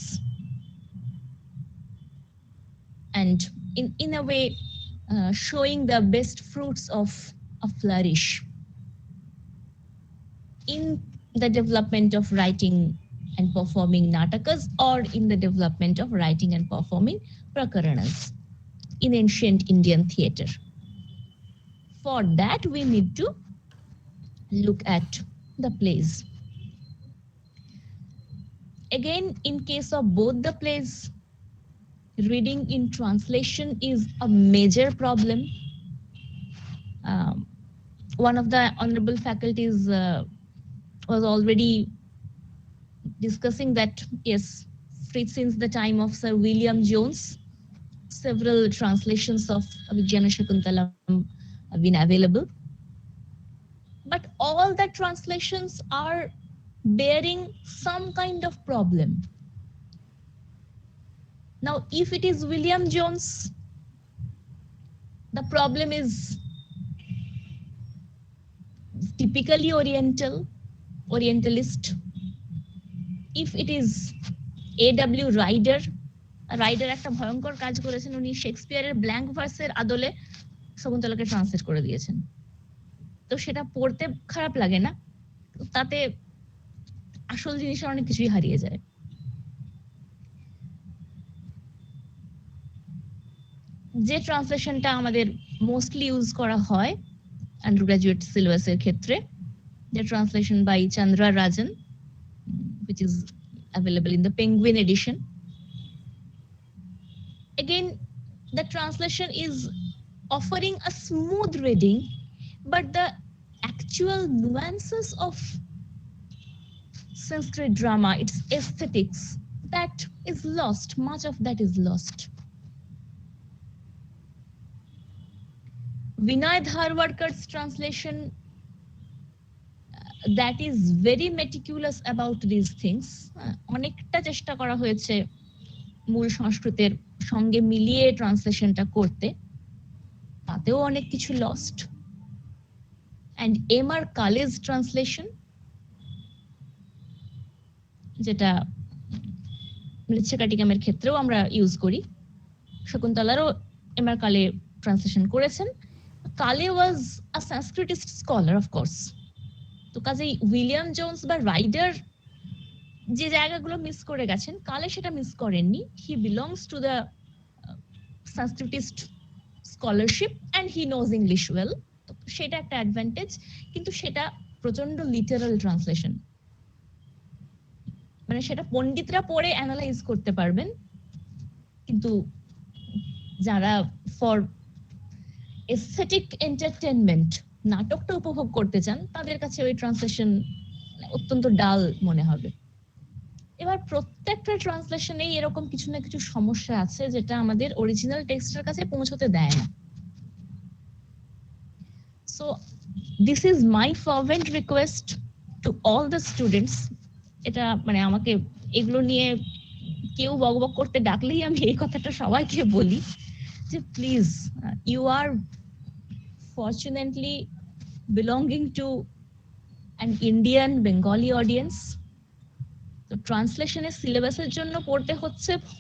D: and in a way showing the best fruits of a flourish in the development of writing and performing natakas, or in the development of writing and performing prakaranas in ancient Indian theatre. For that, we need to look at the plays. Again, in case of both the plays, reading in translation is a major problem. One of the honorable faculties was already discussing that, yes, since the time of Sir William Jones, several translations of Vijnana Shakuntalam have been available. But all the translations are bearing some kind of problem. Now, if it is William Jones, the problem is typically Orientalist. If it is A.W. Ryder একটা ভয়ঙ্কর কাজ করেছেন, উনি শেক্সপিয়ারের blank ভার্সের আদলে শকুন্তলাকে translate করে দিয়েছেন। তো সেটা পড়তে খারাপ লাগে না, তাতে আসল জিনিসের অনেক কিছুই হারিয়ে যায়। যে ট্রান্সলেশনটা আমাদের মোস্টলি ইউজ করা হয় আন্ডার গ্রাজুয়েট সিলেবাসের ক্ষেত্রে, the translation by Chandra Rajan, which is available in the Penguin edition. Again, the translation is offering a smooth reading, but the actual nuances of Sanskrit drama, its aesthetics, that is lost. Much of that is lost. Vinay Dharwadkar's translation, that is very meticulous about these things. অনেকটা চেষ্টা করা হয়েছে মূল সংস্কৃতের সঙ্গে মিলিয়ে ট্রান্সলেশনটা করতে, তাতেও অনেক কিছু lost. and M.R. Kale's translation, যেটা মৃচ্ছকাটিকামের ক্ষেত্রেও আমরা ইউজ করি, শকুন্তলারও M.R. Kale ট্রান্সলেশন করেছেন। কালে ওয়াজ আ সংস্কৃটিস্ট স্কলার, অফ কোর্স। তো কাজেই উইলিয়াম জোন্স বা রাইডার যে জায়গাগুলো মিস করে গেছেন, কালে সেটা মিস করেননি। He belongs to the Sanskritist scholarship and he knows English well, তো সেটা একটা অ্যাডভান্টেজ। কিন্তু সেটা প্রচন্ড লিটারাল ট্রান্সলেশন, মানে সেটা পণ্ডিতরা পড়ে অ্যানালাইজ করতে পারবেন, কিন্তু যারা ফর এস্থেটিক এন্টারটেনমেন্ট নাটকটা উপভোগ করতে চান, তাদের কাছে ওই ট্রান্সলেশন অত্যন্ত ডাল মনে হবে। এবার প্রত্যেকটা ট্রান্সলেশনেই এরকম কিছু না কিছু সমস্যা আছে যেটা আমাদের অরিজিনাল টেক্সটের কাছে পৌঁছতে দেয় না। So this is my fervent request to all the students. এটা মানে আমাকে এগুলো নিয়ে কেউ বকবক করতে ডাকলেই আমি এই কথাটা সবাইকে বলি যে please, you are fortunately belonging to an Indian Bengali audience. তো ট্রান্সলেশনের সিলেবাসের জন্য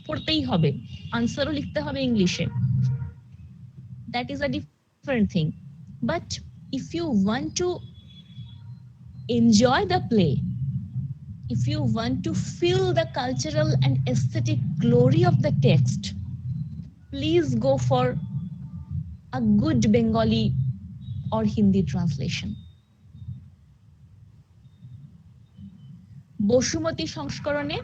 D: পড়তেই হবে, আনসারও লিখতে হবে ইংলিশে, that is a different thing. But if you want to enjoy the play, if you want to feel the cultural and aesthetic glory of the text, please go for a good Bengali or Hindi translation. বসুমতী সংস্করণে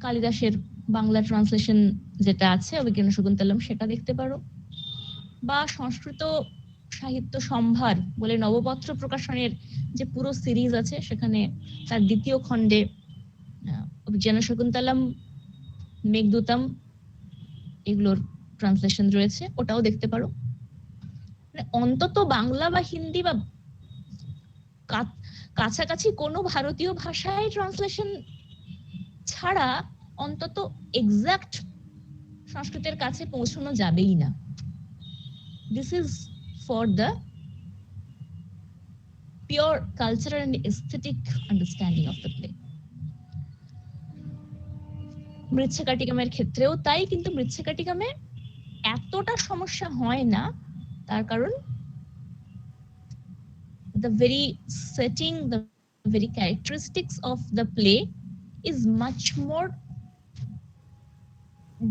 D: কালিদাসের Bangla translation যেটা আছে অভিজ্ঞান শকুন্তলম, সেটা দেখতে পারো, বা সংস্কৃত সাহিত্য সম্ভার বলে নবপত্র প্রকাশনের যে পুরো সিরিজ আছে, সেখানে তার দ্বিতীয় খণ্ডে বিজ্ঞান শকুন্তলম, মেঘদূতম এগুলোর ট্রান্সলেশন রয়েছে, ওটাও দেখতে পারো। অন্তত বাংলা বা হিন্দি বা কাছাকাছি কোনো ভারতীয় ভাষায় ট্রান্সলেশন ছাড়া অন্তত এক্সাক্ট সংস্কৃতের কাছে পৌঁছানো যাবেই না। This is for the pure cultural and aesthetic understanding of the play. মৃচ্ছাকাটিকামের ক্ষেত্রেও তাই, কিন্তু মৃচ্ছাকাটিকামে এতটা সমস্যা হয় না, তার কারণ the very setting, the very characteristics of the play is much more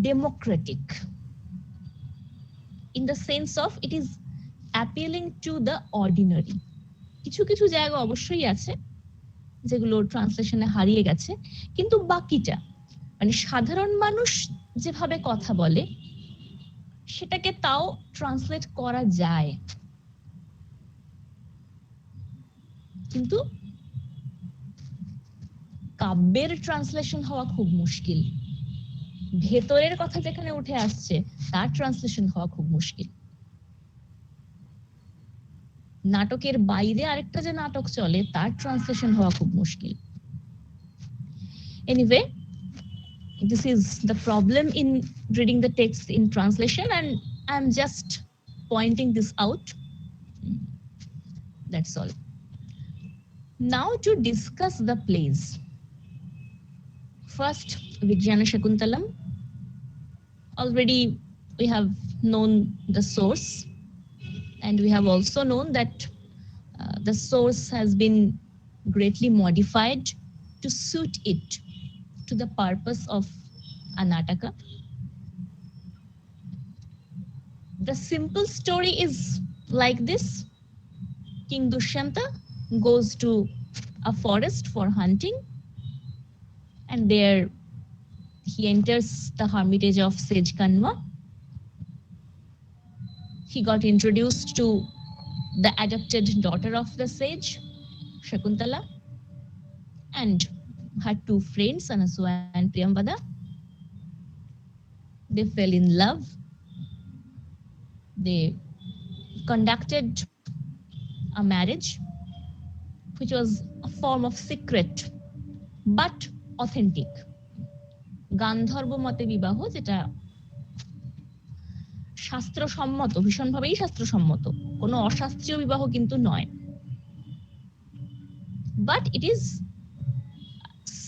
D: democratic in the sense of it is appealing to the ordinary. কিছু কিছু জায়গা অবশ্যই আছে যেগুলো ট্রান্সলেশনে হারিয়ে গেছে, কিন্তু বাকিটা মানে সাধারণ মানুষ যেভাবে কথা বলে সেটাকে তাও ট্রান্সলেট করা যায়, কিন্তু কাব্যের ট্রান্সলেশন হওয়া খুব মুশকিল। ভেতরের কথা যেখানে উঠে আসছে তার ট্রান্সলেশন হওয়া খুব মুশকিল। নাটকের বাইরে আরেকটা যে নাটক চলে তার ট্রান্সলেশন হওয়া খুব মুশকিল। Anyway, this is the problem in reading the text in translation, and I'm just pointing this out. That's all. Now to discuss the plays. First, Vijnana Shakuntalam. Already we have known the source, and we have also known that the source has been greatly modified to suit it to the purpose of a nataka. The simple story is like this. King Dushyanta goes to a forest for hunting, and there he enters the hermitage of sage Kanva. He got introduced to the adopted daughter of the sage, Shakuntala, and her two friends, Anasua and Priyambada. They fell in love. They conducted a marriage, which was a form of secret but authentic. গান্ধর্ব মতে বিবাহ, যেটা শাস্ত্রসম্মত, ভীষণভাবেই শাস্ত্রসম্মত, কোনো অশাস্ত্রীয় বিবাহ কিন্তু নয়। But it is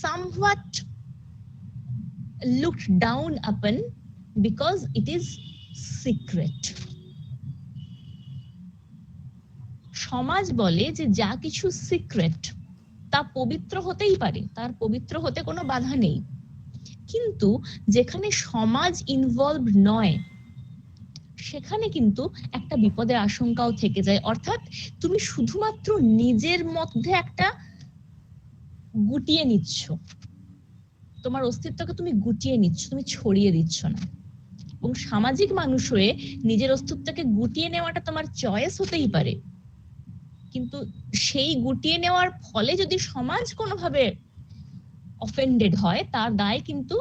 D: somewhat looked down upon because it is secret. সমাজ বলে যে যা কিছু সিক্রেট তা পবিত্র হতেই পারে, তার পবিত্র হতে কোনো বাধা নেই, কিন্তু যেখানে সমাজ ইনভলভ নয় সেখানে কিন্তু একটা বিপদের আশঙ্কাও থেকে যায়। অর্থাৎ তুমি শুধুমাত্র নিজের মধ্যে একটা গুটিয়ে নিচ্ছ, তোমার অস্তিত্বকে তুমি গুটিয়ে নিচ্ছ, তুমি ছড়িয়ে দিচ্ছ না। এবং সামাজিক মানুষ হয়ে নিজের অস্তিত্বকে গুটিয়ে নেওয়াটা তোমার চয়েস হতেই পারে, কিন্তু সেই গুটিয়ে নেওয়ার ফলে যদি সমাজ কোনোভাবে অফেন্ডেড হয় তার দায় কিন্তু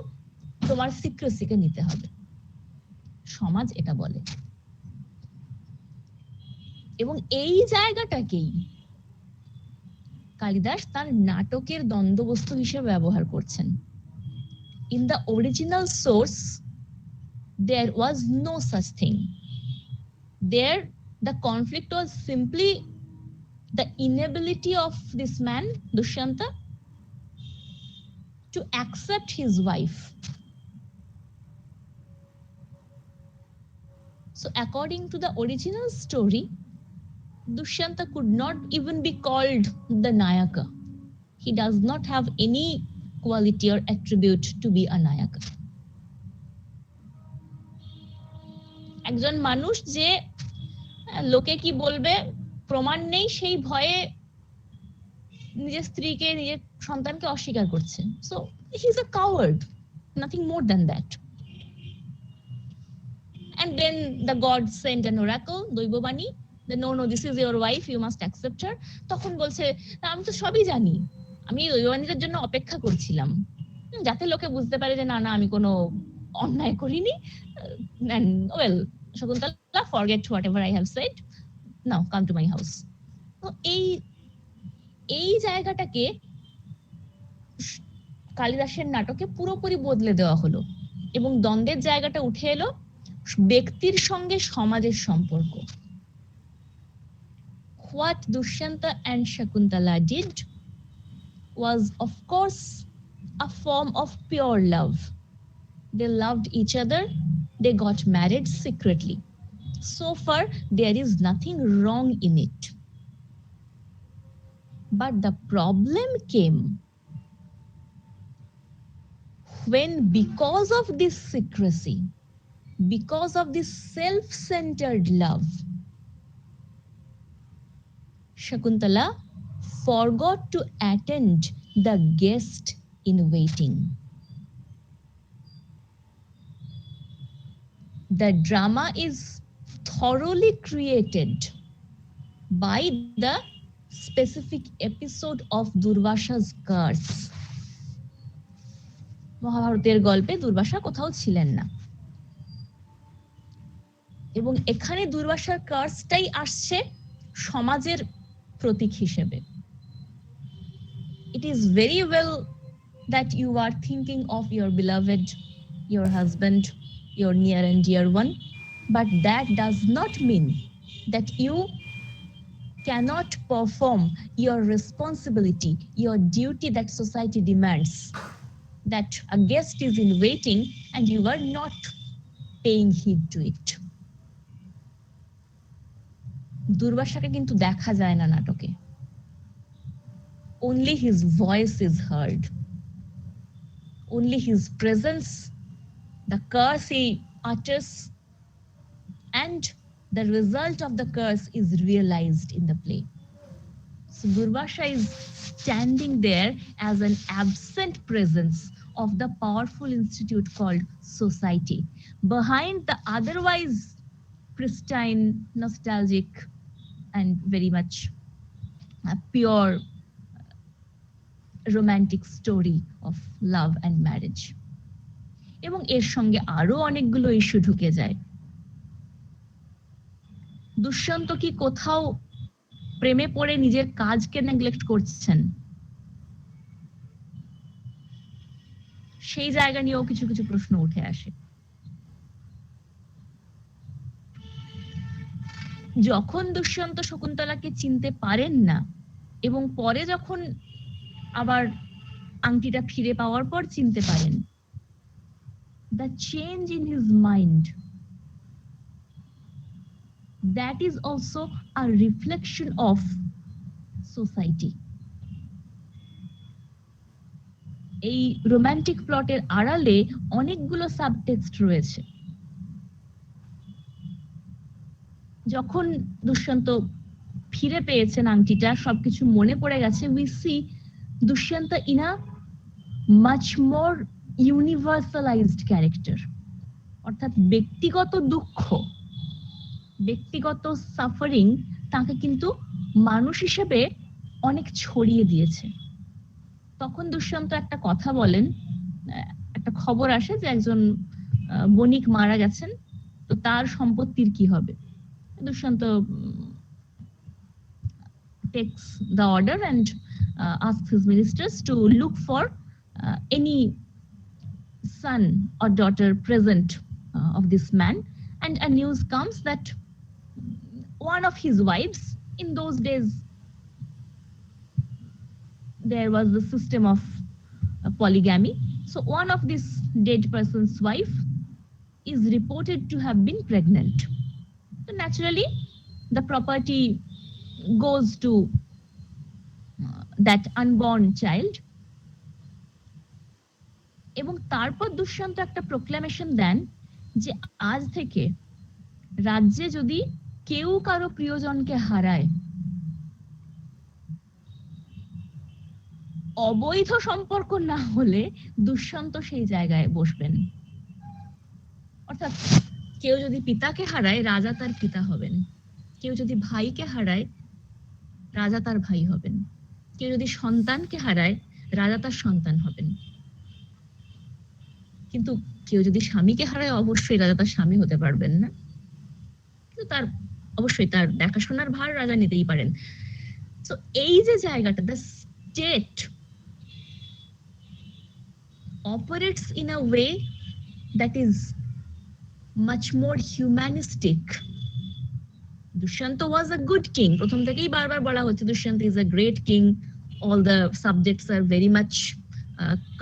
D: তোমার সিক্রেসিকে নিতে হবে, সমাজ এটা বলে। এবং এই জায়গাটাকেই কালিদাস তার নাটকের দ্বন্দ্ববস্তু হিসেবে ব্যবহার করছেন। In the original source, there was no such thing. There, the conflict was simply the inability of this man, Dushyanta, to accept his wife. So according to the original story, Dushyanta could not even be called the Nayaka. He does not have any quality or attribute to be a Nayaka. একজন মানুষ যে লোকে কি বলবে প্রমাণ নেই সেই ভয়ে নিজের স্ত্রীকে, নিজের সন্তানকে অস্বীকার করছে। So he is a coward, nothing more than that. And then the god sent an oracle, দৈববাণী, that no, this is your wife, you must accept her. তখন বলছে আমি তো সবই জানি, আমি দৈববাণীর জন্য অপেক্ষা করছিলাম, যাতে লোকে বুঝতে পারে যে না না আমি কোনো অন্যায় করিনি, and well Shakuntala, forget whatever I have said, now come to my house. তো এই জায়গাটাকে কালিদাসের নাটকে পুরোপুরি বদলে দেওয়া হলো এবং দ্বন্দ্বের জায়গাটা উঠে এলো ব্যক্তির সঙ্গে সমাজের সম্পর্ক. What Dushyanta and Shakuntala did was of course a form of pure love. They loved each other, they got married secretly. So far there is nothing wrong in it. But the problem came when, because of this secrecy, because of this self-centered love, Shakuntala forgot to attend the guest in waiting. The drama is thoroughly created by the specific episode of Durvasa's curse. মহাভারতের গল্পে দুর্বাসা কোথাও ছিলেন না এবং এখানে দুর্বাসার কার্সটাই আসছে সমাজের প্রতীক হিসেবে. It is very well that you are thinking of your beloved, your husband, your near and dear one, but that does not mean that you cannot perform your responsibility, your duty that society demands, that a guest is in waiting and you are not paying heed to it. দুর্বাসাকে কিন্তু দেখা যায় না নাটকে. Only his voice is heard. Only his presence, the curse he utters, and the result of the curse is realized in the play. So Durvasa is standing there as an absent presence of the powerful institute called society, behind the otherwise pristine, nostalgic, and very much pure romantic story of love and marriage. এবং এর সঙ্গে আরো অনেকগুলো issue ঢুকে যায়. দুষ্যন্ত কি কোথাও প্রেমে পড়ে নিজের কাজকে নেগলেক্ট করছেন? সেই জায়গা নিয়েও কিছু কিছু প্রশ্ন উঠে আসে. যখন দুষ্যন্ত শকুন্তলাকে চিনতে পারেন না এবং পরে যখন আবার আংটিটা ফিরে পাওয়ার পর চিনতে পারেন, the change in his mind, that is also a reflection of society. এই রোমান্টিক প্লটের আড়ালে অনেকগুলো সাবটেক্সট রয়েছে. যখন দুষ্যন্ত ফিরে পেয়েছেন আংটিটা, সবকিছু মনে পড়ে গেছে, we see Dushyanta in a much more universalized character. অর্থাৎ ব্যক্তিগত দুঃখ, ব্যক্তিগত সাফারিং তাকে কিন্তু মানুষ হিসেবে অনেক ছড়িয়ে দিয়েছে. তখন দুষ্যন্ত একটা কথা বলেন, একটা খবর আসে যে একজন বণিক মারা গেছেন, তো তার সম্পত্তির কি হবে? Dushyant takes the order and asks his ministers to look for any son or daughter present of this man, and a news comes that one of his wives, in those days there was the system of polygamy, so one of this dead person's wife is reported to have been pregnant. So naturally the property goes to that unborn child. এবং তারপর দুষ্যন্ত একটা proclamation দেন যে আজ থেকে রাজ্যে যদি কেউ কারো প্রিয়জনকে হারায়, অবৈধ সম্পর্ক না হলে দুষ্যন্ত সেই জায়গায় বসবেন. অর্থাৎ কেউ যদি পিতাকে হারায়, রাজা তার পিতা হবেন. কেউ যদি ভাইকে হারায়, রাজা তার ভাই হবেন. কেউ যদি সন্তানকে হারায়, রাজা তার সন্তান হবেন. কিন্তু কেউ যদি স্বামীকে হারায় অবশ্যই রাজা তার স্বামী হতে পারবেন না, কিন্তু তার অবশ্যই তার দেখাশোনার ভার রাজা নিতেই পারেন। তো এই যে জায়গাটা, the state operates in a way that is much more humanistic. Dushyant was a good king. প্রথম থেকেই বারবার বলা হচ্ছে Dushyant is a great king. All the subjects are very much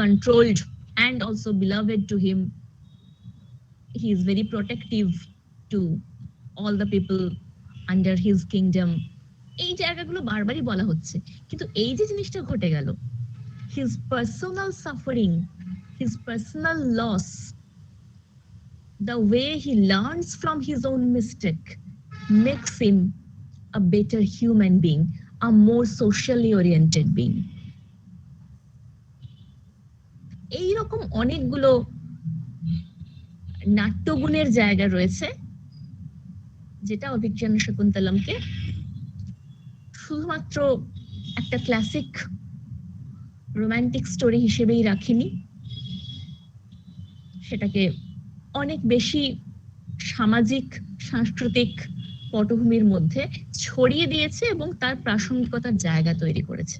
D: controlled and also beloved to him. He is very protective to all the people under his kingdom. এই জায়গাগুলো বারবারই বলা হচ্ছে, কিন্তু এই যে জিনিসটা ঘটে গেল, his personal suffering, his personal loss, the way he learns from his own mistake makes him a better human being, a more socially oriented being. এইরকম অনেকগুলো নাট্যগুণের জায়গা রয়েছে যেটা অভিজ্ঞান শকুন্তলমকে শুধুমাত্র একটা ক্লাসিক রোমান্টিক স্টোরি হিসেবেই রাখিনি, সেটাকে অনেক বেশি সামাজিক সাংস্কৃতিক পটভূমির মধ্যে ছড়িয়ে দিয়েছে এবং তার প্রাসঙ্গিকতার জায়গা তৈরি করেছে।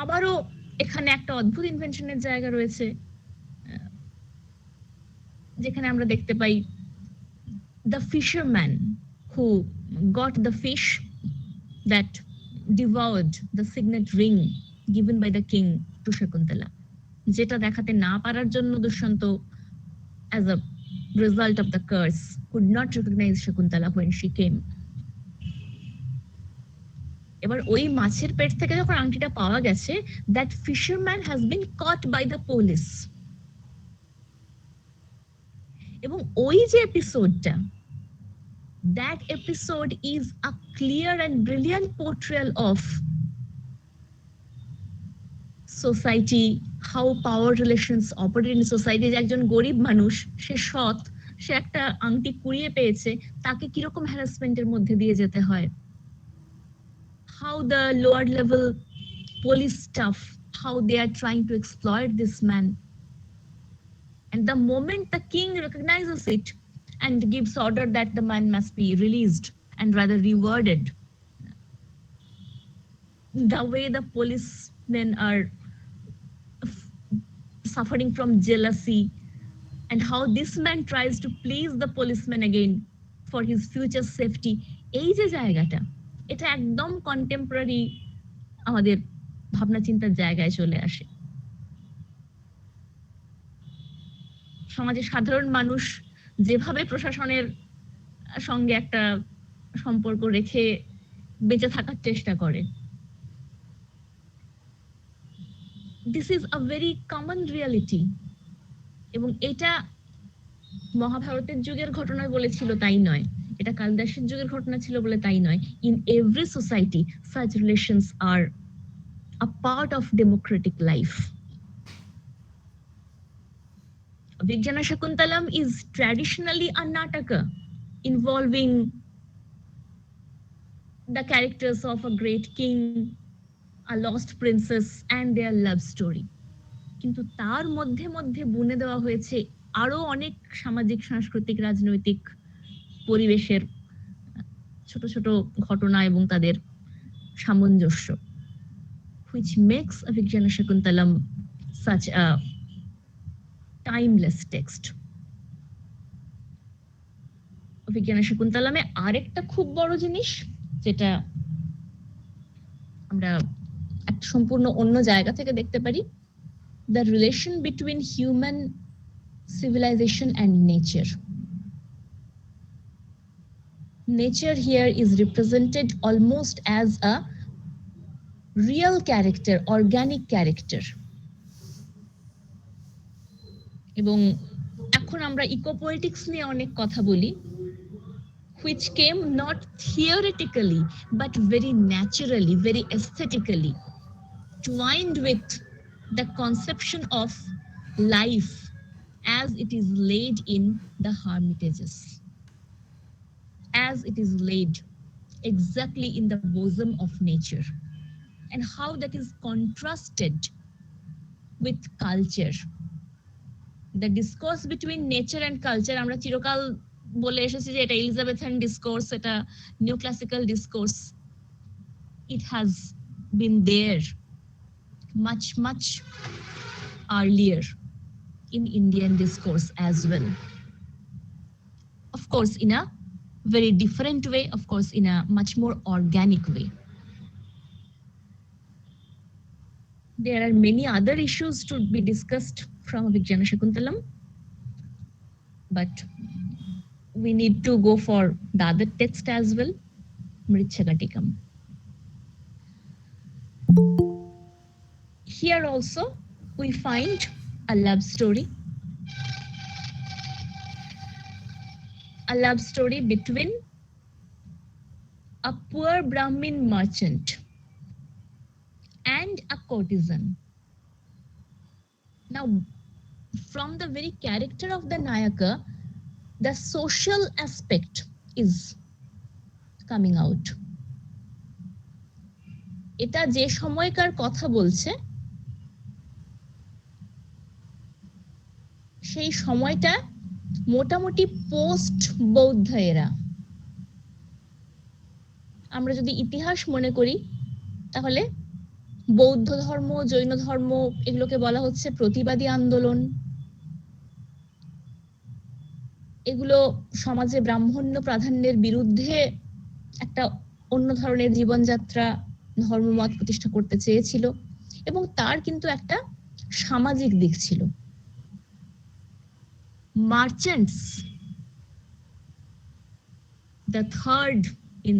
D: আবারও এখানে একটা অদ্ভুত ইনভেনশনের জায়গা রয়েছে, যেখানে আমরা দেখতে পাই the fisherman who got the fish that devoured the signet ring given by the king to Shakuntala, যেটা দেখাতে না পারার জন্য Dushyant as a result of the curse could not recognize Shakuntala when she came. এবার ওই মাছের পেট থেকে যখন আংটিটা পাওয়া গেছে, that fisherman has been caught by the police. এবং ওই যে এপিসোডটা, that episode is a clear and brilliant portrayal of society, how power relations operate in society. যে একজন গরিব মানুষ, সে সৎ, সে একটা আংটি কুড়িয়ে পেয়েছে, তাকে কিরকম হ্যারাসমেন্টের মধ্যে দিয়ে যেতে হয়, how the lower level police staff, how they are trying to exploit this man. And the moment the king recognizes it and gives order that the man must be released and rather rewarded, the way the policemen are suffering from jealousy and how this man tries to please the policeman again for his future safety, এই যে জায়গাটা, এটা একদম contemporary আমাদের ভাবনা চিন্তার জায়গায় চলে আসে। সমাজে সাধারণ মানুষ যেভাবে প্রশাসনের সঙ্গে একটা সম্পর্ক রেখে বেঁচে থাকার চেষ্টা করে, this is a very common reality. এবং এটা মহাভারতের যুগের ঘটনা বলেছিল তাই নয়, এটা কালিদাসের যুগের ঘটনা ছিল বলে তাই নয়। In every society such relations are a part of democratic life. Vijnana Shakuntalam is traditionally a nataka involving the characters of a great king, a lost princess and their love story. কিন্তু তার মধ্যে মধ্যে বুনে দেওয়া হয়েছে আরো অনেক সামাজিক সাংস্কৃতিক রাজনৈতিক পরিবেশের ছোট ছোট ঘটনা এবং তাদের সামঞ্জস্য, which makes Vijnana Shakuntalam such a timeless text. অভিজ্ঞান শকুন্তলামে আরেকটা খুব বড় জিনিস, যেটা আমরা একটা সম্পূর্ণ অন্য জায়গা থেকে দেখতে পারি, the relation between human civilization and nature. Nature here is represented almost as a real character, organic character. এবং এখন আমরা ইকোপলিটিক্স নিয়ে অনেক কথা বলি, which came not theoretically but very naturally, very aesthetically, twined with the conception of life as it is laid in the hermitages, as it is laid exactly in the bosom of nature, and how that is contrasted with culture. The discourse between nature and culture, আমরা চিরকাল বলে এসেছি যে এটা Elizabethan discourse, এটা new classical discourse. It has been there much earlier in Indian discourse as well. Of course, in a very different way, of course, in a much more organic way. There are many other issues to be discussed from Vijnana Shakuntalam, but we need to go for the other text as well, Mritshakatikam. Here also we find a love story between a poor Brahmin merchant and a courtesan. Now, from the very character of the Nayaka, the social aspect is coming out. এটা যে সময়কার কথা বলছে, সেই সময়টা মোটামুটি post বৌদ্ধ এরা। আমরা যদি ইতিহাস মনে করি তাহলে বৌদ্ধ ধর্ম, জৈন ধর্ম এগুলোকে বলা হচ্ছে প্রতিবাদী আন্দোলন। এগুলো সমাজে ব্রাহ্মণ্য প্রাধান্যের বিরুদ্ধে একটা অন্য ধরনের জীবনযাত্রা, ধর্মমত প্রতিষ্ঠা করতে চেয়েছিল, এবং তার কিন্তু একটা সামাজিক দিক ছিল। Merchants, the third in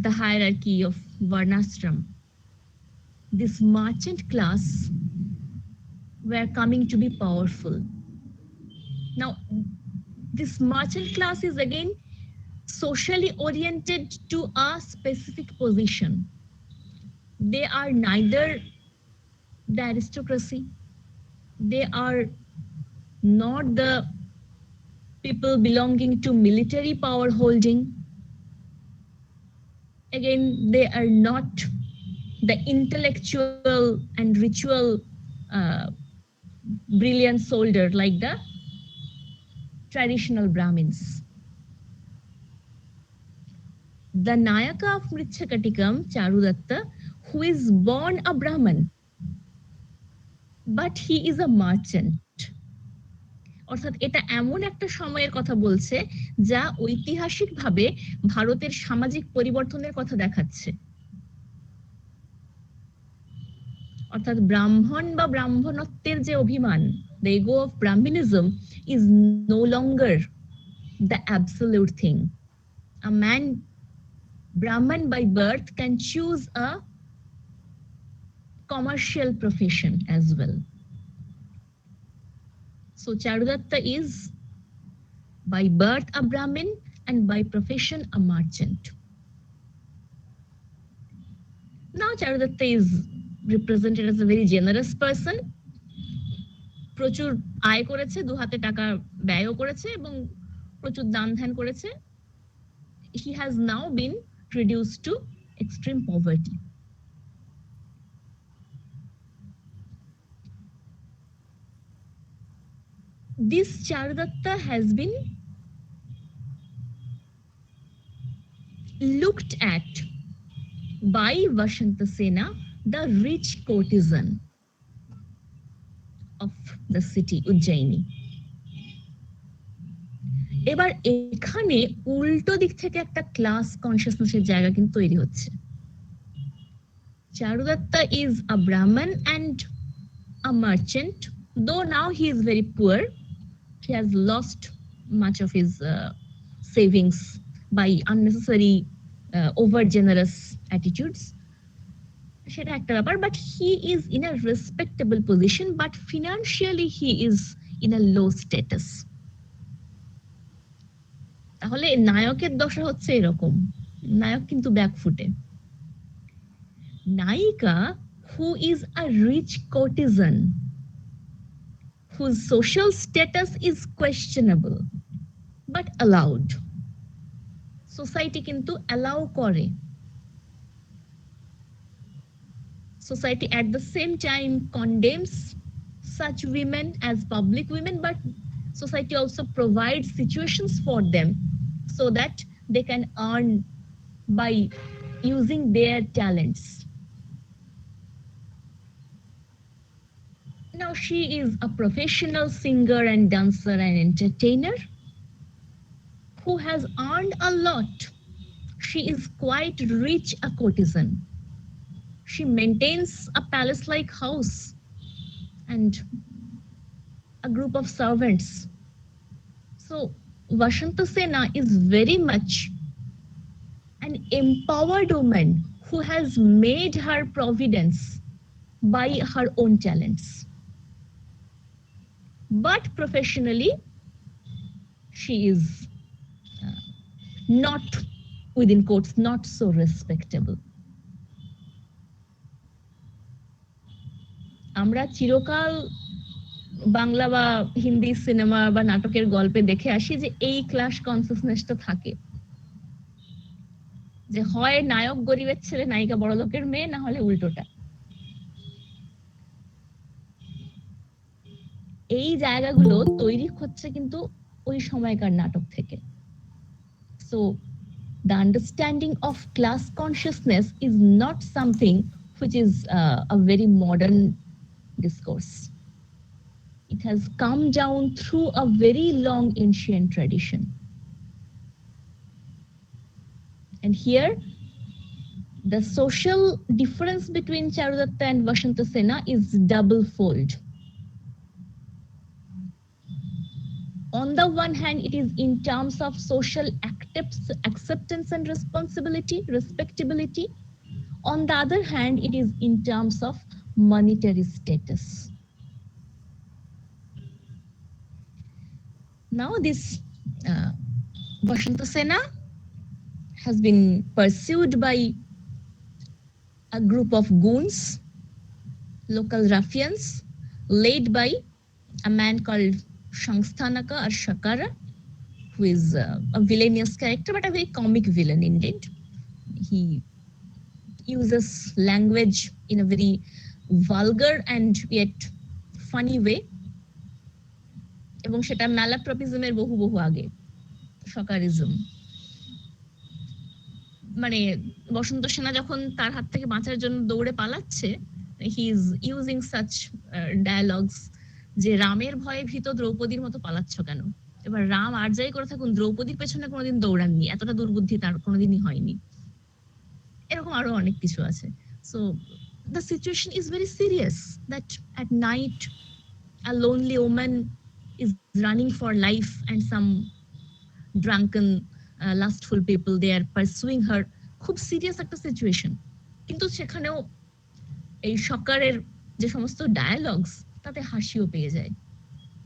D: the hierarchy of Varnashram, this merchant class were coming to be powerful. Now, this merchant class is again socially oriented to a specific position. They are neither the aristocracy, they are not the people belonging to military power holding. Again, they are not the intellectual and ritual brilliant soldier like the traditional Brahmins. The Nayaka of Mritshakatikam, Charudatta, who is born a Brahman, but he is a merchant. অর্থাৎ এটা এমন একটা সময়ের কথা বলছে যা ঐতিহাসিকভাবে ভারতের সামাজিক পরিবর্তনের কথা দেখাচ্ছে। অর্থাৎ ব্রাহ্মণ বা ব্রাহ্মণত্বের যে অভিমান, the ego of Brahminism is no longer the absolute thing. A man, Brahman by birth, can choose a commercial profession as well. So Charudatta is by birth a Brahmin and by profession a merchant. Now Charudatta is represented as a very generous person. প্রচুর আয় করেছে, দু হাতে টাকা ব্যয়ও করেছে এবং প্রচুর দান ধ্যান করেছে। He has now been reduced to extreme poverty. This Charudatta has been looked at by Vashantasena, the rich courtesan of the city Ujjaini. এবার এখানে উল্টো দিক থেকে একটা ক্লাস কনসিয়াসনেসের জায়গা কিন্তু তৈরি হচ্ছে। Charudatta is a Brahman and a merchant, though now he is very poor. He has lost much of his savings by unnecessary over generous attitudes. সেটা একটা ব্যাপার, but he is in a respectable position, but financially he is in a low status. তাহলে নায়কের দশা হচ্ছে এরকম, নায়ক কিন্তু ব্যাকফুটে। নায়িকা, who is a rich courtesan, whose social status is questionable but allowed. Society কিন্তু allow করে। Society at the same time condemns such women as public women, but society also provides situations for them so that they can earn by using their talents. Now she is a professional singer and dancer and entertainer who has earned a lot. She is quite rich a courtesan. She maintains a palace-like house and a group of servants. So Vashanta Sena is very much an empowered woman who has made her providence by her own talents. But professionally, she is not, within quotes, not so respectable. আমরা চিরকাল বাংলা বা Hindi cinema বা নাটকের গল্পে দেখে আসি যে এই ক্লাস কনসিয়াসনেসটা থাকে, যে হয় নায়ক গরিবের ছেলে নায়িকা বড়লোকের মেয়ে, না হলে উল্টোটা। এই জায়গাগুলো তৈরি হচ্ছে কিন্তু ওই সময়কার নাটক থেকে। So the understanding of class consciousness is not something which is a very modern discourse. It has come down through a very long ancient tradition. And here, the social difference between Charudatta and Vashanta Sena is double-fold. On the one hand, it is in terms of social acceptance and responsibility, respectability. On the other hand, it is in terms of monetary status. Now this Vashanta Sena has been pursued by a group of goons, local ruffians, led by a man called Shangsthanaka or Shakara, who is a villainous character, but a very comic villain indeed. He uses language in a very vulgar and yet funny way. এবং সেটা ম্যালাপ্রপিজমের বহু বহু আগে, শকারিজম। মানে বসন্ত সেনা যখন তার হাত থেকে বাঁচার জন্য দৌড়ে পালাচ্ছে, he is using such dialogues যে রামের ভয়ে ভীত দ্রৌপদীর মতো পালাচ্ছ কেন। এবার রাম আর যাই করে থাকুন, দ্রৌপদীর পেছনে কোনোদিন দৌড়াননি, এতটা দুর্বুদ্ধি তার কোনোদিনই হয়নি। এরকম আরো অনেক কিছু আছে। So the situation is very serious that at night a lonely woman is running for life and some drunken lustful people, they are pursuing her. খুব সিরিয়াস একটা সিচুয়েশন, কিন্তু সেখানেও এই সরকারের যে সমস্ত ডায়ালগস তাতে হাসিও পেয়ে যায়।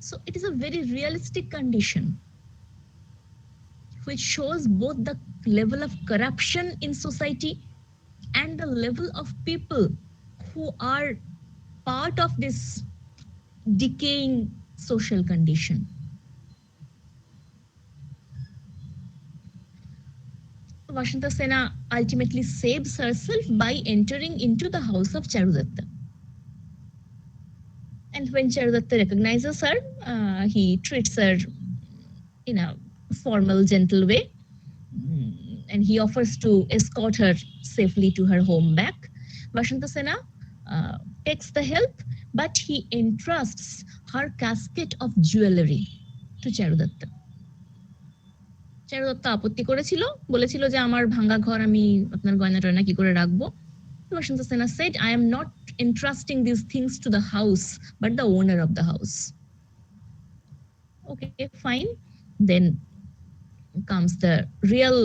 D: So it is a very realistic condition which shows both the level of corruption in society and the level of people who are part of this decaying social condition. Vashanta Sena ultimately saves herself by entering into the house of Charudatta. And when Charudatta recognizes her, he treats her in a formal, gentle way. And he offers to escort her safely to her home back. Vashanta Sena takes the help, but he entrusts her casket of jewelry to Charudatta. Charudatta আপত্তি করেছিল, বলেছিল যে আমার ভাঙা ঘর আমি আপনার গয়না টয়না কি করে রাখবো। Vashanta Sena said, I am not entrusting these things to the house, but the owner of the house. Okay, fine. Then comes the real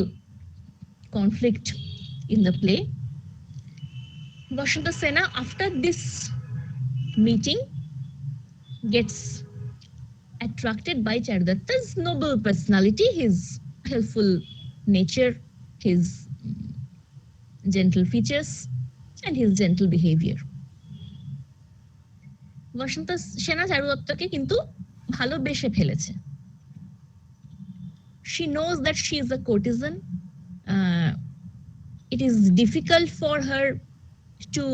D: conflict in the play. Vashanta Sena, after this meeting, gets attracted by Charudatta's noble personality, his helpful nature, his gentle features, and his gentle behavior. Vashanta Sena Charudattaকে কিন্তু ভালোবেসে ফেলেছে। She knows that she is a courtesan. It is difficult for her to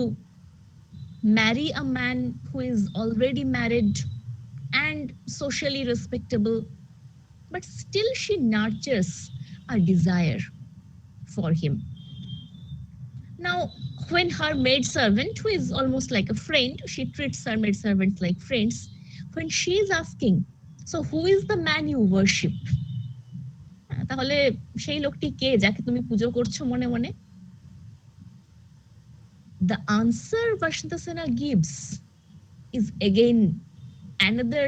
D: marry a man who is already married and socially respectable, but still she nurtures a desire for him. Now, when her maidservant, who is almost like a friend, she treats her maidservants like friends, when she is asking, so who is the man you worship? তাহলে সেই লোকটি কে যাকে তুমি পুজো করছো মনে মনে? The answer Vashanta Sena gives is again another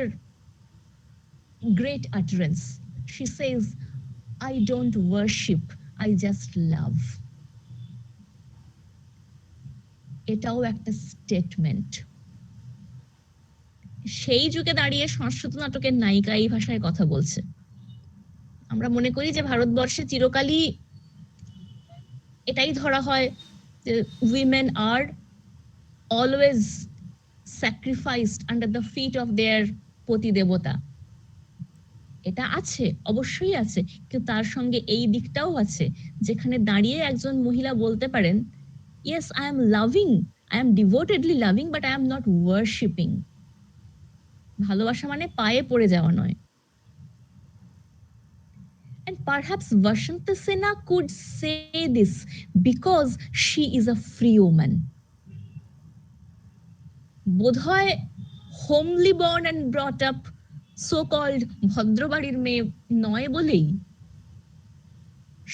D: great utterance. She says, I don't worship, I just love. এটাও একটা স্টেটমেন্ট। সেই যুগে দাঁড়িয়ে সংস্কৃত নাটকের নায়িকা এই ভাষায় কথা বলছে। আমরা মনে করি যে ভারতবর্ষে চিরকালই এটাই ধরা হয় যে women are always sacrificed under the feet of their pati দেবতা। এটা আছে, অবশ্যই আছে, কিন্তু তার সঙ্গে এই দিকটাও আছে যেখানে দাঁড়িয়ে একজন মহিলা বলতে পারেন, yes, I am loving, I am devotedly loving, but I am not worshipping. ভালোবাসা মানে পায়ে পড়ে যাওয়া নয়। And perhaps Vashanta Sena could say this because she is a free woman. বোধহয় homely born and brought up so-called ভদ্রবাড়ির মেয়ে নয় বলেই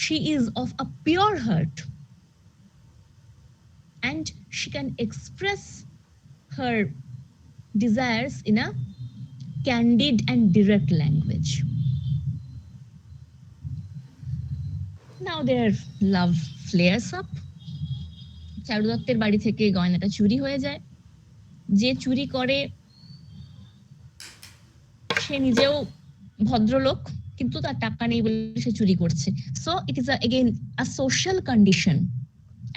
D: she is of a pure heart and she can express her desires in a candid and direct language. Now their love flares up. চারু দত্তের বাড়ি থেকে গয়নাটা চুরি হয়ে যায়। যে চুরি করে সে নিজেও ভদ্রলোক, কিন্তু তার টাকা নেই বলে সে চুরি করছে। So it is again a social condition.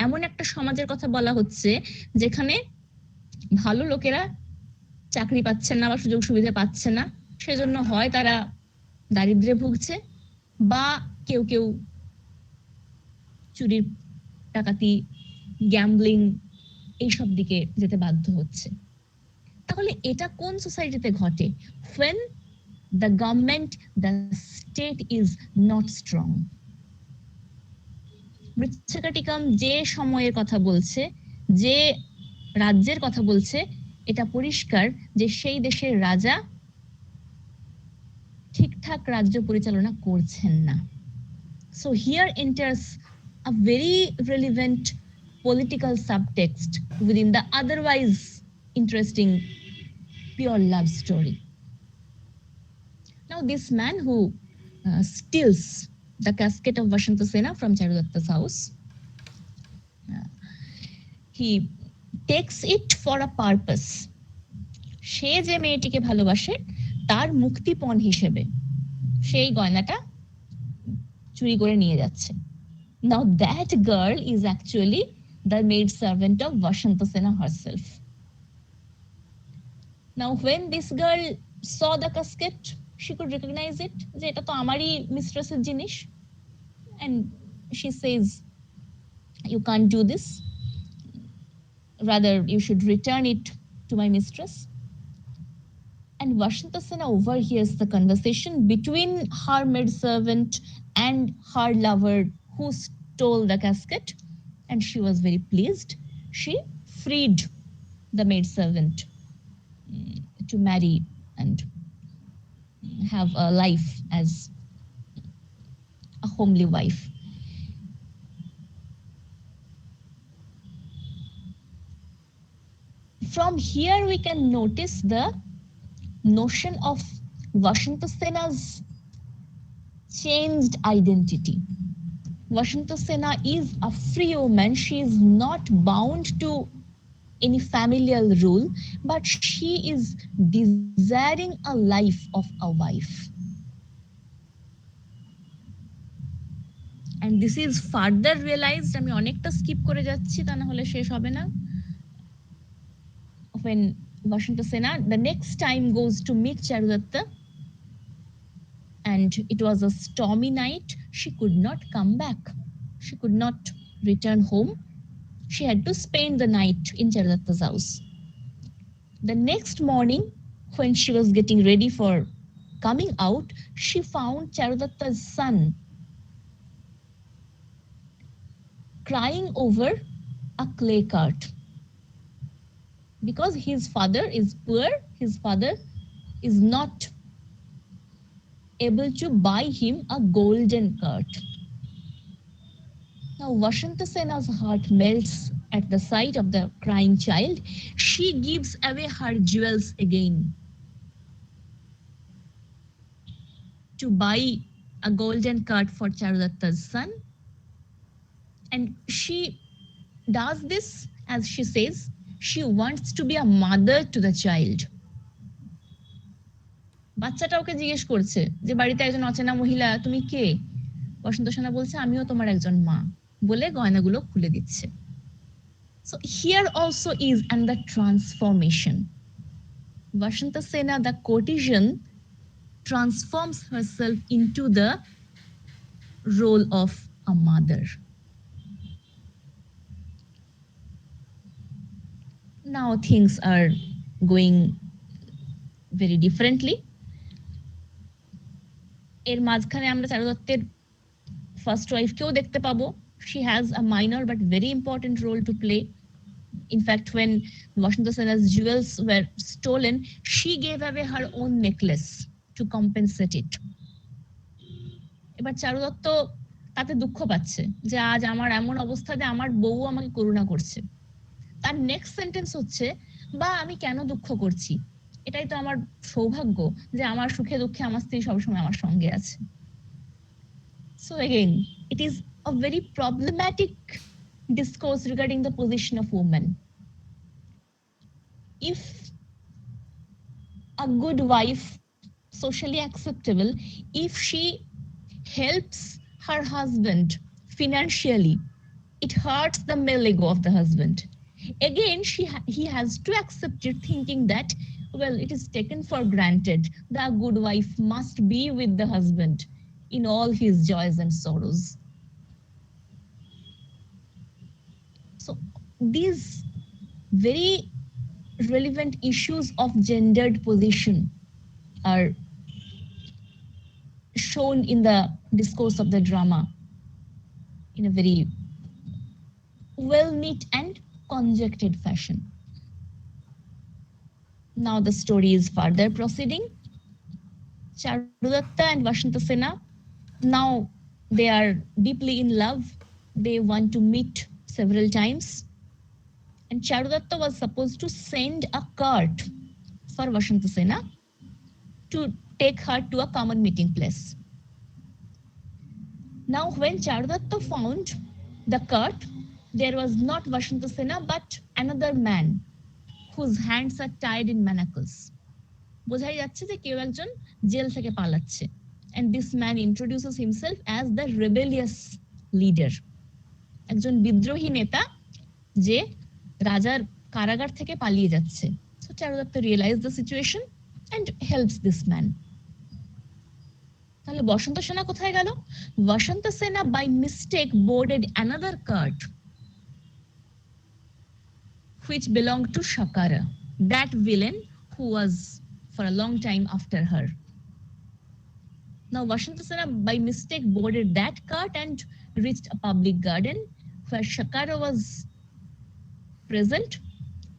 D: এমন একটা সমাজের কথা বলা হচ্ছে যেখানে ভালো লোকেরা চাকরি পাচ্ছেন না বা সুযোগ সুবিধা পাচ্ছে না, সেজন্য হয় তারা দারিদ্র্যে ভুগছে বা কেউ কেউ চুরির, ডাকাতি, গ্যাম্বলিং এইসব দিকে যেতে বাধ্য হচ্ছে। তাহলে এটা কোন সোসাইটিতে ঘটে? when the government, the state is not strong. মৃচ্ছাকটিকম যে সময়ের কথা বলছে, যে রাজ্যের কথা বলছে, এটা পরিষ্কার যে সেই দেশের রাজা ঠিকঠাক রাজ্য পরিচালনা করছেন না। So here enters a very relevant political subtext within the otherwise interesting pure love story. Now this man who steals the casket of Vashanta Sena from Charudatta's house, he takes it for a purpose. সে যে মেয়েটিকে ভালোবাসে তার মুক্তিপণ হিসেবে সেই গয়নাটা চুরি করে নিয়ে যাচ্ছে। Now that girl is actually the maid servant of Vashanta Sena herself. Now when this girl saw the casket, she could recognize it, যে এটা তো আমারই মিস্ট্রেসের জিনিস, and she says, you can't do this, rather you should return it to my mistress. And Vashanta Sena overhears the conversation between her maidservant and her lover who stole the casket, and she was very pleased. She freed the maidservant to marry and have a life as a homely wife. From here we can notice the notion of Vashanta Sena's changed identity. Vashanta Sena is a free woman. She is not bound to any familial rule, but she is desiring a life of a wife. And this is further realized, আমি অনেকটা skip করে যাচ্ছি, তা না হলে শেষ হবে না। When Vashanta Sena the next time goes to meet Charudatta, and it was a stormy night, she could not come back. She could not return home. She had to spend the night in Charudatta's house. The next morning, when she was getting ready for coming out, she found Charudatta's son crying over a clay cart because his father is poor, his father is not able to buy him a golden cart. Now, Vashanta Sena's heart melts at the sight of the crying child. She gives away her jewels again to buy a golden cart for Charudatta's son. And she does this, as she says, she wants to be a mother to the child. বাচ্চাটা ওকে জিজ্ঞেস করছে যে বাড়িতে একজন অচেনা মহিলা, তুমি কে? বসন্ত সোনা বলছে আমিও তোমার একজন মা, বলে গয়নাগুলো খুলে দিচ্ছে। So here also is another transformation. Vashanta Sena, the courtesan, transforms herself into the role of a mother. Now things are going very differently. এর মাঝখানে আমরা চারুদত্তের ফার্স্ট ওয়াইফকেও দেখতে পাবো। She has a minor but very important role to play. In fact, when Vashanta Sena's jewels were stolen, she gave away her own necklace to compensate it. এবার চারুদত্ত তাতে দুঃখ পাচ্ছে যে আজ আমার এমন অবস্থা যে আমার বউ আমাকে করুণা করছে। তার নেক্সট সেন্টেন্স হচ্ছে, বা আমি কেন দুঃখ করছি, এটাই তো আমার সৌভাগ্য যে আমার সুখে দুঃখে আমার স্ত্রী সবসময় আমার সঙ্গে আছে। So again, it is a very problematic discourse regarding the position of women. If a good wife, socially acceptable, if she helps her husband financially, it hurts the male ego of the husband. Again, he has to accept it, thinking that, well, it is taken for granted the good wife must be with the husband in all his joys and sorrows. So these very relevant issues of gendered position are shown in the discourse of the drama in a very well knit and conjectured fashion. Now the story is further proceeding. Charudatta and Vashanta Sena, now they are deeply in love. They want to meet several times. And Charudatta was supposed to send a cart for Vashanta Sena to take her to a common meeting place. Now, when Charudatta found the cart, there was not Vashanta Sena but another man whose hands are tied in manacles. বোঝাই যাচ্ছে যে কেউ একজন jail থেকে পালাচ্ছে। And this man introduces himself as the rebellious leader, একজন বিদ্রোহী নেতা যে রাজার কারাগার থেকে পালিয়ে যাচ্ছে। So Charudatta realized the situation and helps this man. তাহলে বসন্ত সেনা কোথায় গেল? বসন্ত সেনা by mistake boarded another cart which belonged to Shakara, that villain who was for a long time after her. Now Vashanta Sena by mistake boarded that cart and reached a public garden where Shakara was present,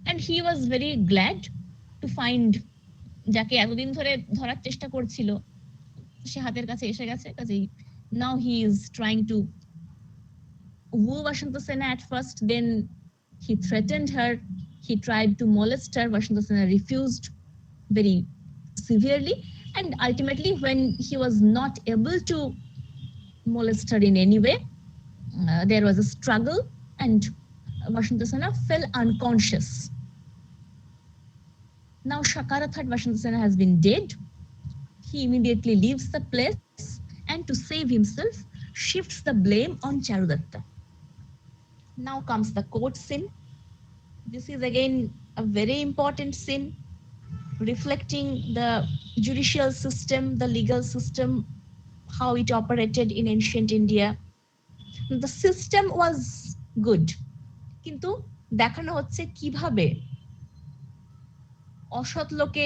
D: and he was very glad to find যাকে এতদিন ধরে ধরার চেষ্টা করছিল সে হাতের কাছে এসে গেছে। কাজেই now he is trying to woo Vashanta Sena at first, then he threatened her, he tried to molest her. Vashanta Sena refused very severely, and ultimately when he was not able to molest her in any way, there was a struggle and Vashanta Sena fell unconscious. Now Shakara thought Vashanta Sena has been dead. He immediately leaves the place and to save himself shifts the blame on Charudatta. Now comes the court scene. This is again a very important scene reflecting the judicial system, the legal system, how it operated in ancient India. The system was good, কিন্তু দেখানো হচ্ছে কিভাবে অসৎ লোকে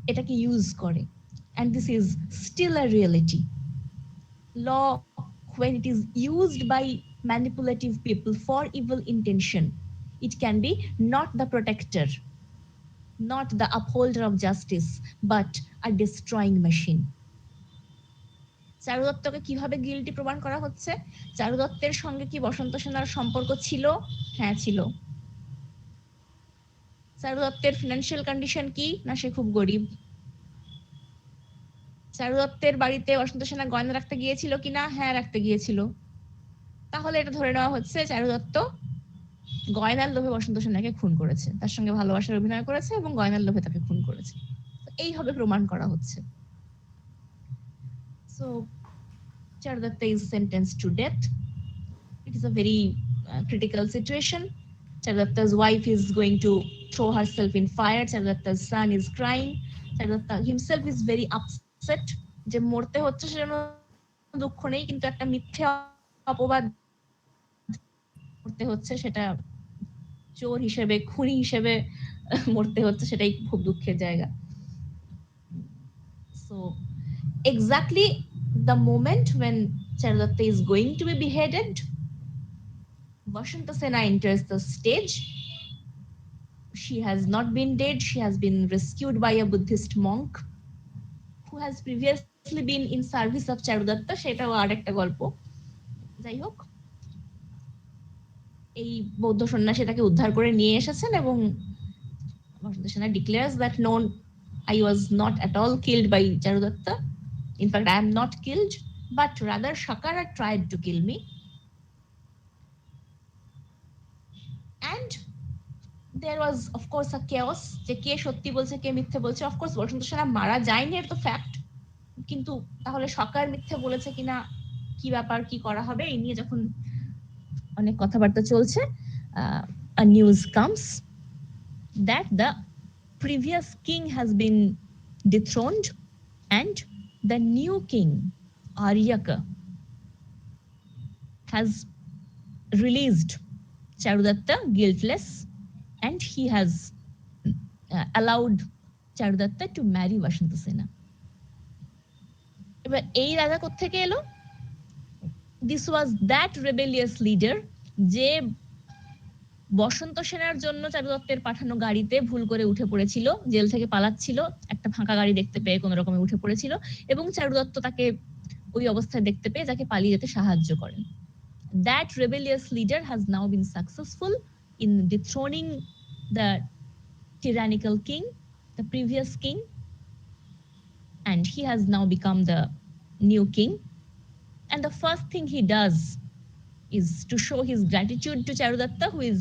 D: এটাকে use করে, and this is still a reality. Law, when it is used by manipulative people for evil intention, it can be not the protector, not the upholder of justice, but a destroying machine. চারু দত্তকে কিভাবে guilty প্রমাণ করা হচ্ছে? চারু দত্তের সঙ্গে কি বসন্ত সেনার সম্পর্ক ছিল? হ্যাঁ, ছিল। চারু দত্তের ফিনান্সিয়াল কন্ডিশন কি? না, সে খুব গরিব। চারু দত্তের বাড়িতে বসন্ত সেনা গয়না রাখতে গিয়েছিল কিনা? হ্যাঁ, রাখতে গিয়েছিল। তাহলে এটা ধরে নেওয়া হচ্ছে চারু দত্ত গয়নার লোভে বসন্ত সেনাকে খুন করেছে, তার সঙ্গে ভালোবাসার অভিনয় করেছে এবং গয়নার লোভে তাকে খুন করেছে। এইভাবে প্রমাণ করা হচ্ছে। So Charu Datta is sentenced to death. It is a very critical situation. Charu Datta's wife is going to throw herself in fire. Charu Datta's son is crying. Charu Datta himself is very upset. যে মরতে হচ্ছে সেজন্য দুঃখ নেই, কিন্তু একটা মিথ্যে অপবাদ মরতে হচ্ছে, সেটা চোর হিসেবে, খুনি হিসেবে মরতে হচ্ছে, সেটাই খুব দুঃখের জায়গা। So exactly the moment when Charu Datta is going to be beheaded, Vashanta Sena enters the stage. She has not been dead. She has been rescued by a Buddhist monk who has previously been in service of Charu Datta. সেটাও আরেকটা গল্প। যাই হোক, এই বৌদ্ধ সন্ন্যাসী তাকে উদ্ধার করে নিয়ে এসেছেন এবং Vashanta Sena declares that no, I was not at all killed by Charu Datta. In fact, I am not killed, but rather Shakara tried to kill me. And there was of course a chaos, যে কে সত্যি বলছে কে মিথ্যে বলছে। Of course বসন্ত সেনা মারা যায়নি, এর তো ফ্যাক্ট, কিন্তু তাহলে সরকার মিথ্যে বলেছে কিনা, কি ব্যাপার, কি করা হবে, এই নিয়ে যখন অনেক কথাবার্তা চলছে, a news comes that the previous king has been dethroned and the new king Aryaka has released Charu Datta guiltless, and he has allowed Charu Datta to marry Vashanta Sena. এবার এই রাজা কোত্থেকে এলো? This was that rebellious leader যে বসন্ত সেনার জন্য চারু দত্তের পাঠানো গাড়িতে ভুল করে উঠে পড়েছিল, জেল থেকে পালাচ্ছিল, একটা ফাঁকা গাড়ি দেখতে পেয়ে কোনো রকমে উঠে পড়েছিল এবং চারু দত্ত তাকে ওই অবস্থায় দেখতে পেয়ে তাকে পালিয়ে যেতে সাহায্য করেন। That rebellious leader has now been successful in dethroning the tyrannical king, the previous king, and he has now become the new king. And the first thing he does is to show his gratitude to Charu Datta, who is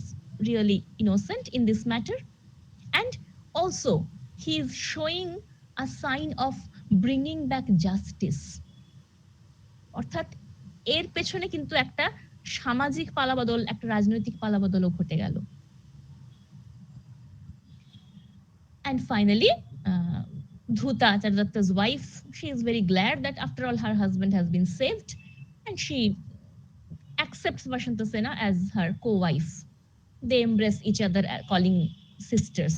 D: really innocent in this matter. And also, he is showing a sign of bringing back justice. অর্থাৎ এর পেছনে কিন্তু একটা সামাজিক পালাবদল, একটা রাজনৈতিক পালাবদলও ঘটে গেল। And finally, Dhuta, Charu Datta's wife, she is very glad that after all her husband has been saved, and she accepts Vashanta Sena as her co-wife. They embrace each other, calling sisters.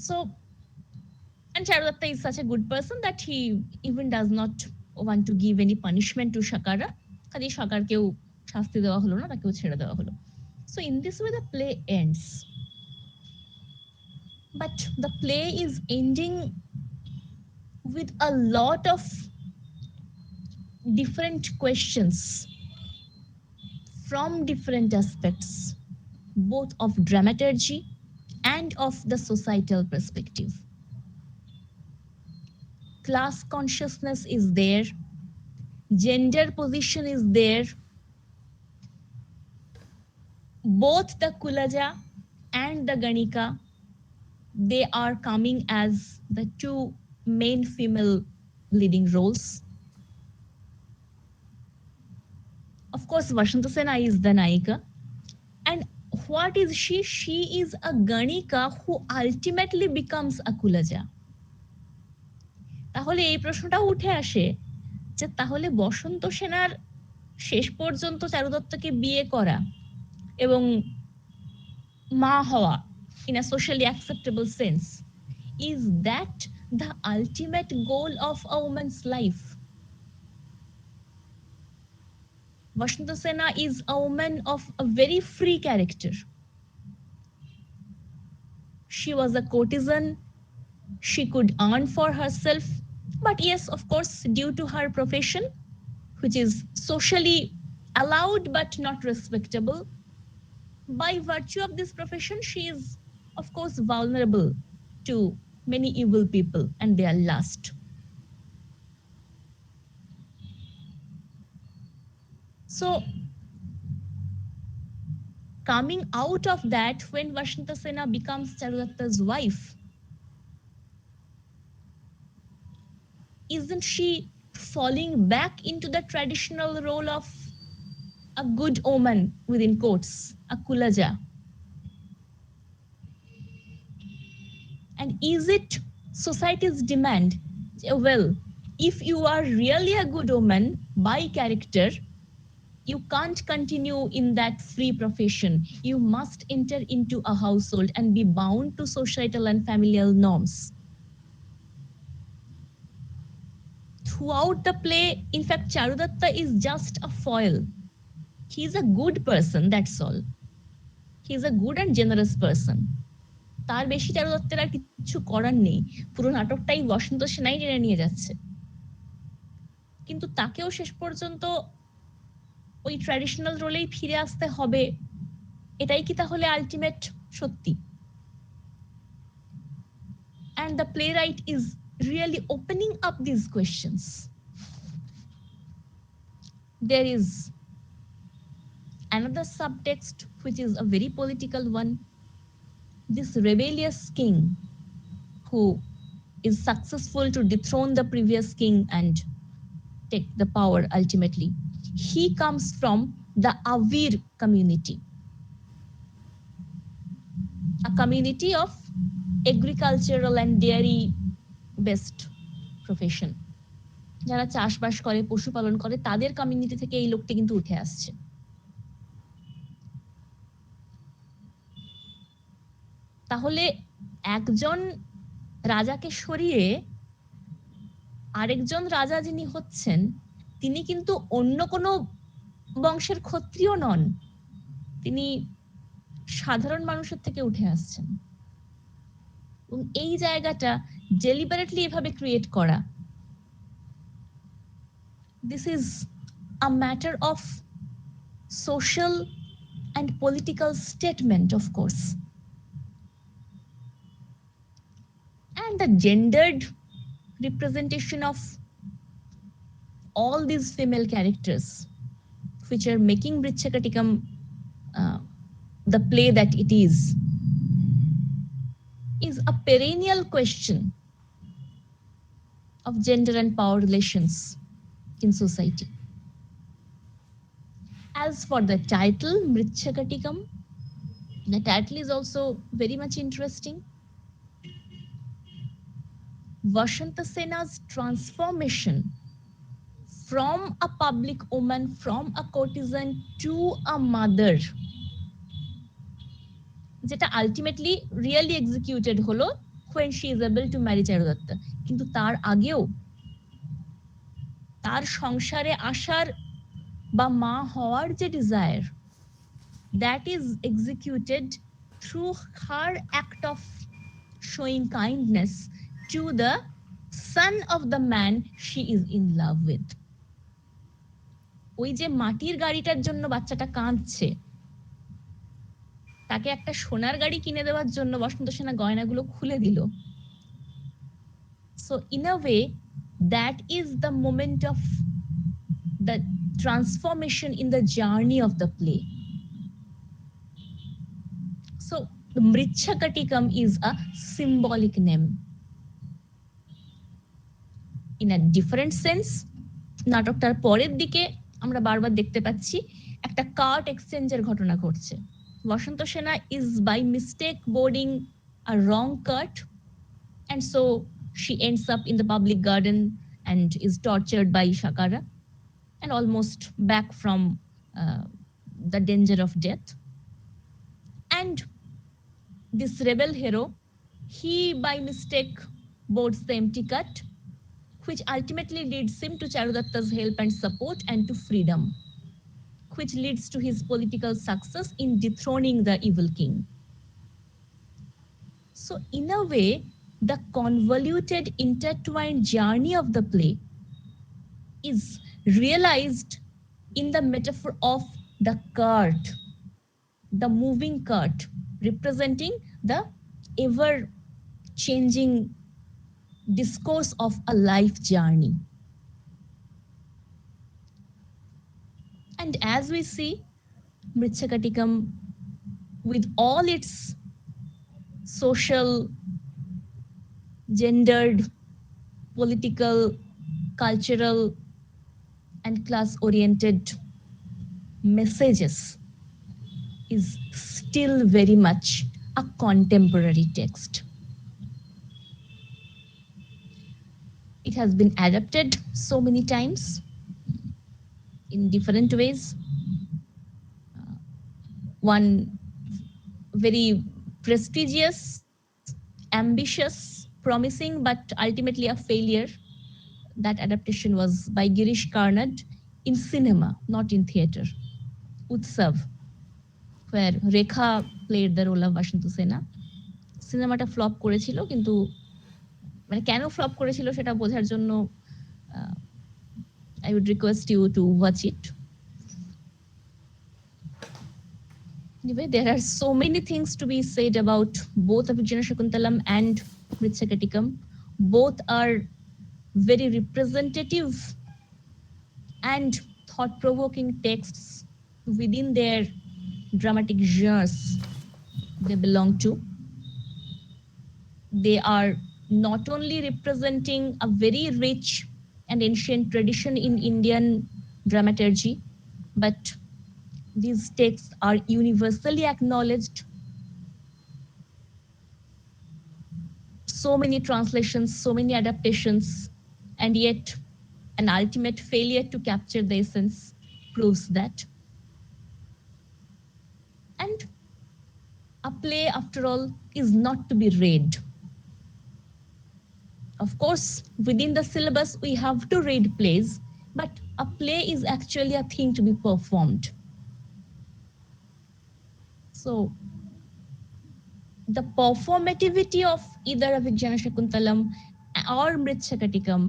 D: So, and Charu Datta is such a good person that he even does not want to give any punishment to Shakara. খালি Shakarকেও শাস্তি দেওয়া হলো না, তাকেও ছেড়ে দেওয়া হলো। So in this way the play ends. But the play is ending with a lot of different questions from different aspects, both of dramaturgy and of the societal perspective. Class consciousness is there, gender position is there. Both the Kulaja and the Ganika, they are coming as the two main female leading roles. Of course, Vashanta Sena is the Naika. And what is she? She is a Ganika who ultimately becomes a Kulaja. তাহলে এই প্রশ্নটা উঠে আসে যে তাহলে বসন্ত সেনার শেষ পর্যন্ত চারু দত্তকে বিয়ে করা এবং মা হওয়া, in a socially acceptable sense. Is that the ultimate goal of a woman's life? Vashanta Sena is a woman of a very free character. She was a courtesan, she could earn for herself, but yes, of course, due to her profession, which is socially allowed but not respectable, by virtue of this profession, she is, of course, vulnerable to many evil people and their lust. So, coming out of that, when Vashanta Sena becomes Charudatta's wife, isn't she falling back into the traditional role of a good omen within quotes, a kulaja? And is it society's demand? Well, if you are really a good omen by character, you can't continue in that free profession. You must enter into a household and be bound to societal and familial norms. Throughout the play, in fact, Charudatta is just a foil. He's a good person, that's all. He's a good and generous person. তার বেশি চারুদত্তের আর কিছু করার নেই, পুরো নাটকটাই বসন্ত সেনাই টেনে নিয়ে যাচ্ছে। কিন্তু তাকেও শেষ পর্যন্ত ওই ট্র্যাডিশনাল রোলেই ফিরে আসতে হবে, এটাই কি তাহলে আলটিমেট সত্যি? And the playwright is really opening up these questions. There is another subtext, which is a very political one. This rebellious king who is successful to dethrone the previous king and take the power ultimately. He comes from the Avir community, a community of agricultural and dairy based profession. যারা চাষবাস করে, পশুপালন করে, তাদের community থেকে এই লোকটি কিন্তু উঠে আসছে। তাহলে একজন রাজাকে সরিয়ে আরেকজন রাজা যিনি হচ্ছেন, তিনি কিন্তু অন্য কোনো বংশের ক্ষত্রিয় নন, তিনি সাধারণ মানুষের থেকে উঠে আসছেন। এবং এই জায়গাটা ডেলিবারেটলি এভাবে ক্রিয়েট করা, this is a matter of social and political statement, of course. And the gendered representation of all these female characters, which are making Vrichchakatikam the play that it is a perennial question of gender and power relations in society. As for the title, Vrichchakatikam, the title is also very much interesting. Vashanta Sena's transformation from a public woman, from a courtesan to a mother, যেটা ultimately really executed হলো when she is able to marry Charudatta. কিন্তু তার আগেও তার সংসারে আসার বা মা হওয়ার যে desire, that is executed through her act of showing kindness to the son of the man she is in love with. ওই যে মাটির গাড়িটার জন্য বাচ্চাটা কাঁদছে, তাকে একটা সোনার গাড়ি কিনে দেওয়ার জন্য বসন্ত সেনা গয়নাগুলো খুলে দিল। So in a way, that is the moment of the transformation in the journey of the play. So the Vrichchakatikam is a symbolic name. In a different sense, নাটকটার পরের দিকে আমরা বারবার দেখতে পাচ্ছি একটা কার্ট এক্সচেঞ্জের ঘটনা ঘটছে। বসন্ত সেনা is by mistake boarding a wrong cart, and so she ends up in the public garden and is tortured by Shakara and almost back from the danger of death. And this rebel hero, he by mistake boards the empty cut, which ultimately leads him to Charudatta's help and support and to freedom, which leads to his political success in dethroning the evil king. So, in a way, the convoluted, intertwined journey of the play is realized in the metaphor of the cart, the moving cart, representing the ever changing discourse of a life journey. And as we see, Mritshakatikam, with all its social, gendered, political, cultural, and class oriented messages, is still very much a contemporary text. It has been adapted so many times in different ways. One very prestigious, ambitious, promising, but ultimately a failure. That adaptation was by Girish Karnad in cinema, not in theatre. Utsav, where Rekha played the role of Vashantu Sena. সিনেমাটা flop করেছিল, কিন্তু মানে কেন flop করেছিল সেটা বোঝার জন্য I would request you to watch it. Anyway, there are so many things to be said about both Abhijana Shakuntalam and Mritshakatikam. Both are very representative and thought-provoking texts within their dramatic genres they belong to. They are not only representing a very rich and ancient tradition in Indian dramaturgy, but these texts are universally acknowledged. So many translations, so many adaptations, and yet an ultimate failure to capture the essence proves that. And a play, after all, is not to be read. Of course, within the syllabus, we have to read plays, but a play is actually a thing to be performed. So, the performativity of either Abhijana Shakuntalam or Mritshakatikam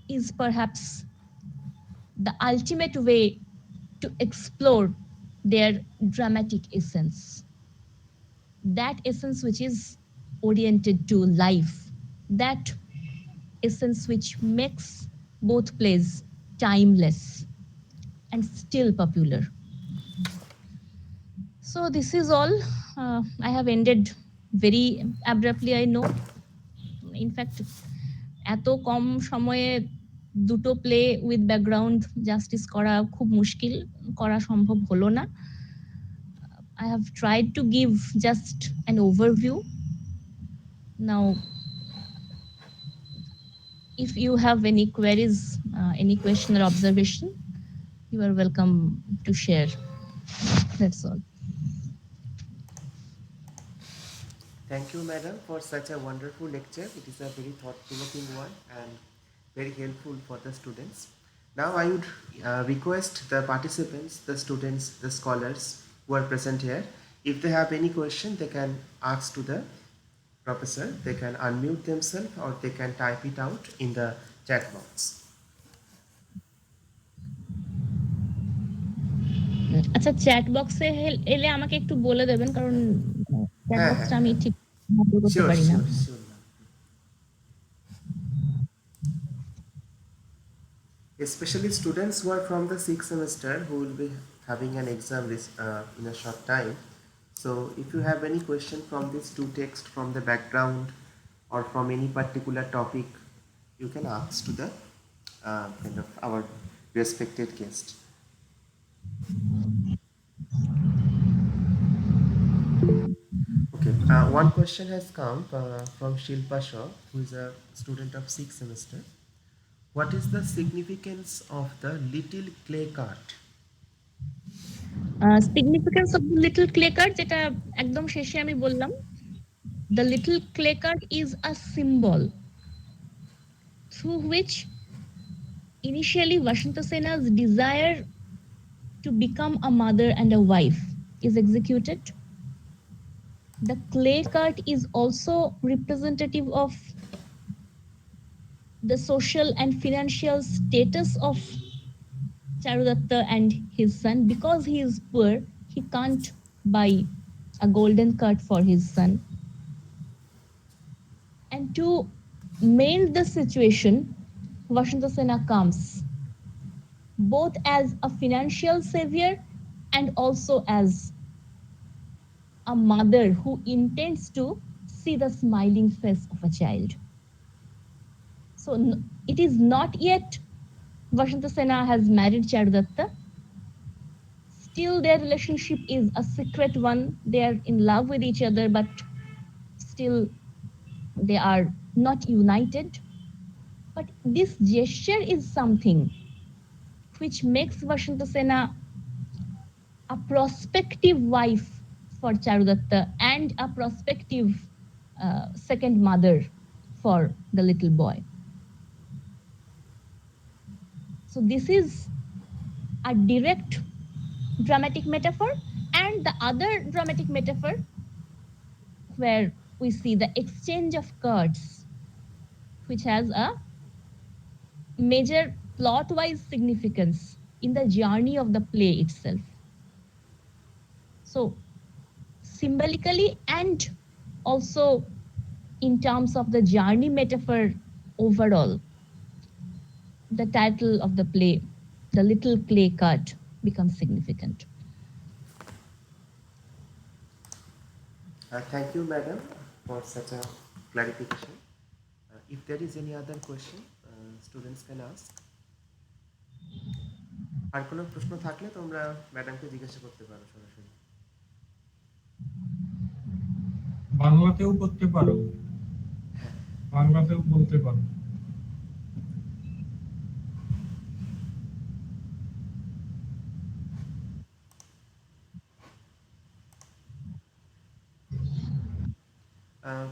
D: is perhaps the ultimate way to explore their dramatic essence. That essence which is oriented to life, that essence which makes both plays timeless and still popular. So this is all. I have ended very abruptly, I know. In fact, এত কম সময়ে দুটো play with background justice করা খুব মুশকিল, করা সম্ভব হলো না। I have tried to give just an overview. Now, if you have any queries, any question or observation, you are welcome to share. That's all.
A: Thank you, madam, for such a wonderful lecture. It is a very thought-provoking one and very helpful for the students. Now I would request the participants, the students, the scholars who are present here, if they have any question, they can ask to the professor. They can unmute themselves or they can type it out in the chat box.
D: আচ্ছা, chat বক্সে এলে আমাকে একটু বলে দেবেন, কারণ chat বক্সটা আমি ঠিক করতে
A: Sure,
D: পারি না।
A: sure, sure. Especially students who are from the 6th semester who will be having an exam in a short time. So if you have any question from these two texts, from the background or from any particular topic, you can ask to the kind of our respected guest. Okay, one question has come from Shilpa Shaw, who is a student of 6th semester. What is the significance of the little clay cart?
D: Significance of the little clay card, যেটা একদম শেষে আমি বললাম, the little clay card is a symbol through which initially Vashanta Sena's desire to become a mother and a wife is executed. The clay card is also representative of the social and financial status of Charudatta and his son. Because he is poor, he can't buy a golden card for his son. And to mend the situation, Vashanta Sena comes both as a financial savior and also as a mother who intends to see the smiling face of a child. So it is not yet Vashanta Sena has married Charudatta. Still, their relationship is a secret one. They are in love with each other, but still they are not united. But this gesture is something which makes Vashanta Sena a prospective wife for Charudatta and a prospective second mother for the little boy. So this is a direct dramatic metaphor, and the other dramatic metaphor where we see the exchange of cards, which has a major plot-wise significance in the journey of the play itself. So symbolically and also in terms of the journey metaphor overall, the title of the play, The Little Clay Card, becomes significant.
A: Thank you, madam, for such a clarification. If there is any other question, students can ask. আর কোনো প্রশ্ন থাকলে তোমরা ম্যাডামকে জিজ্ঞাসা করতে পারো সরাসরি।
B: বাংলাতেও করতে পারো, বাংলাতেও বলতে পারো।
A: Uh,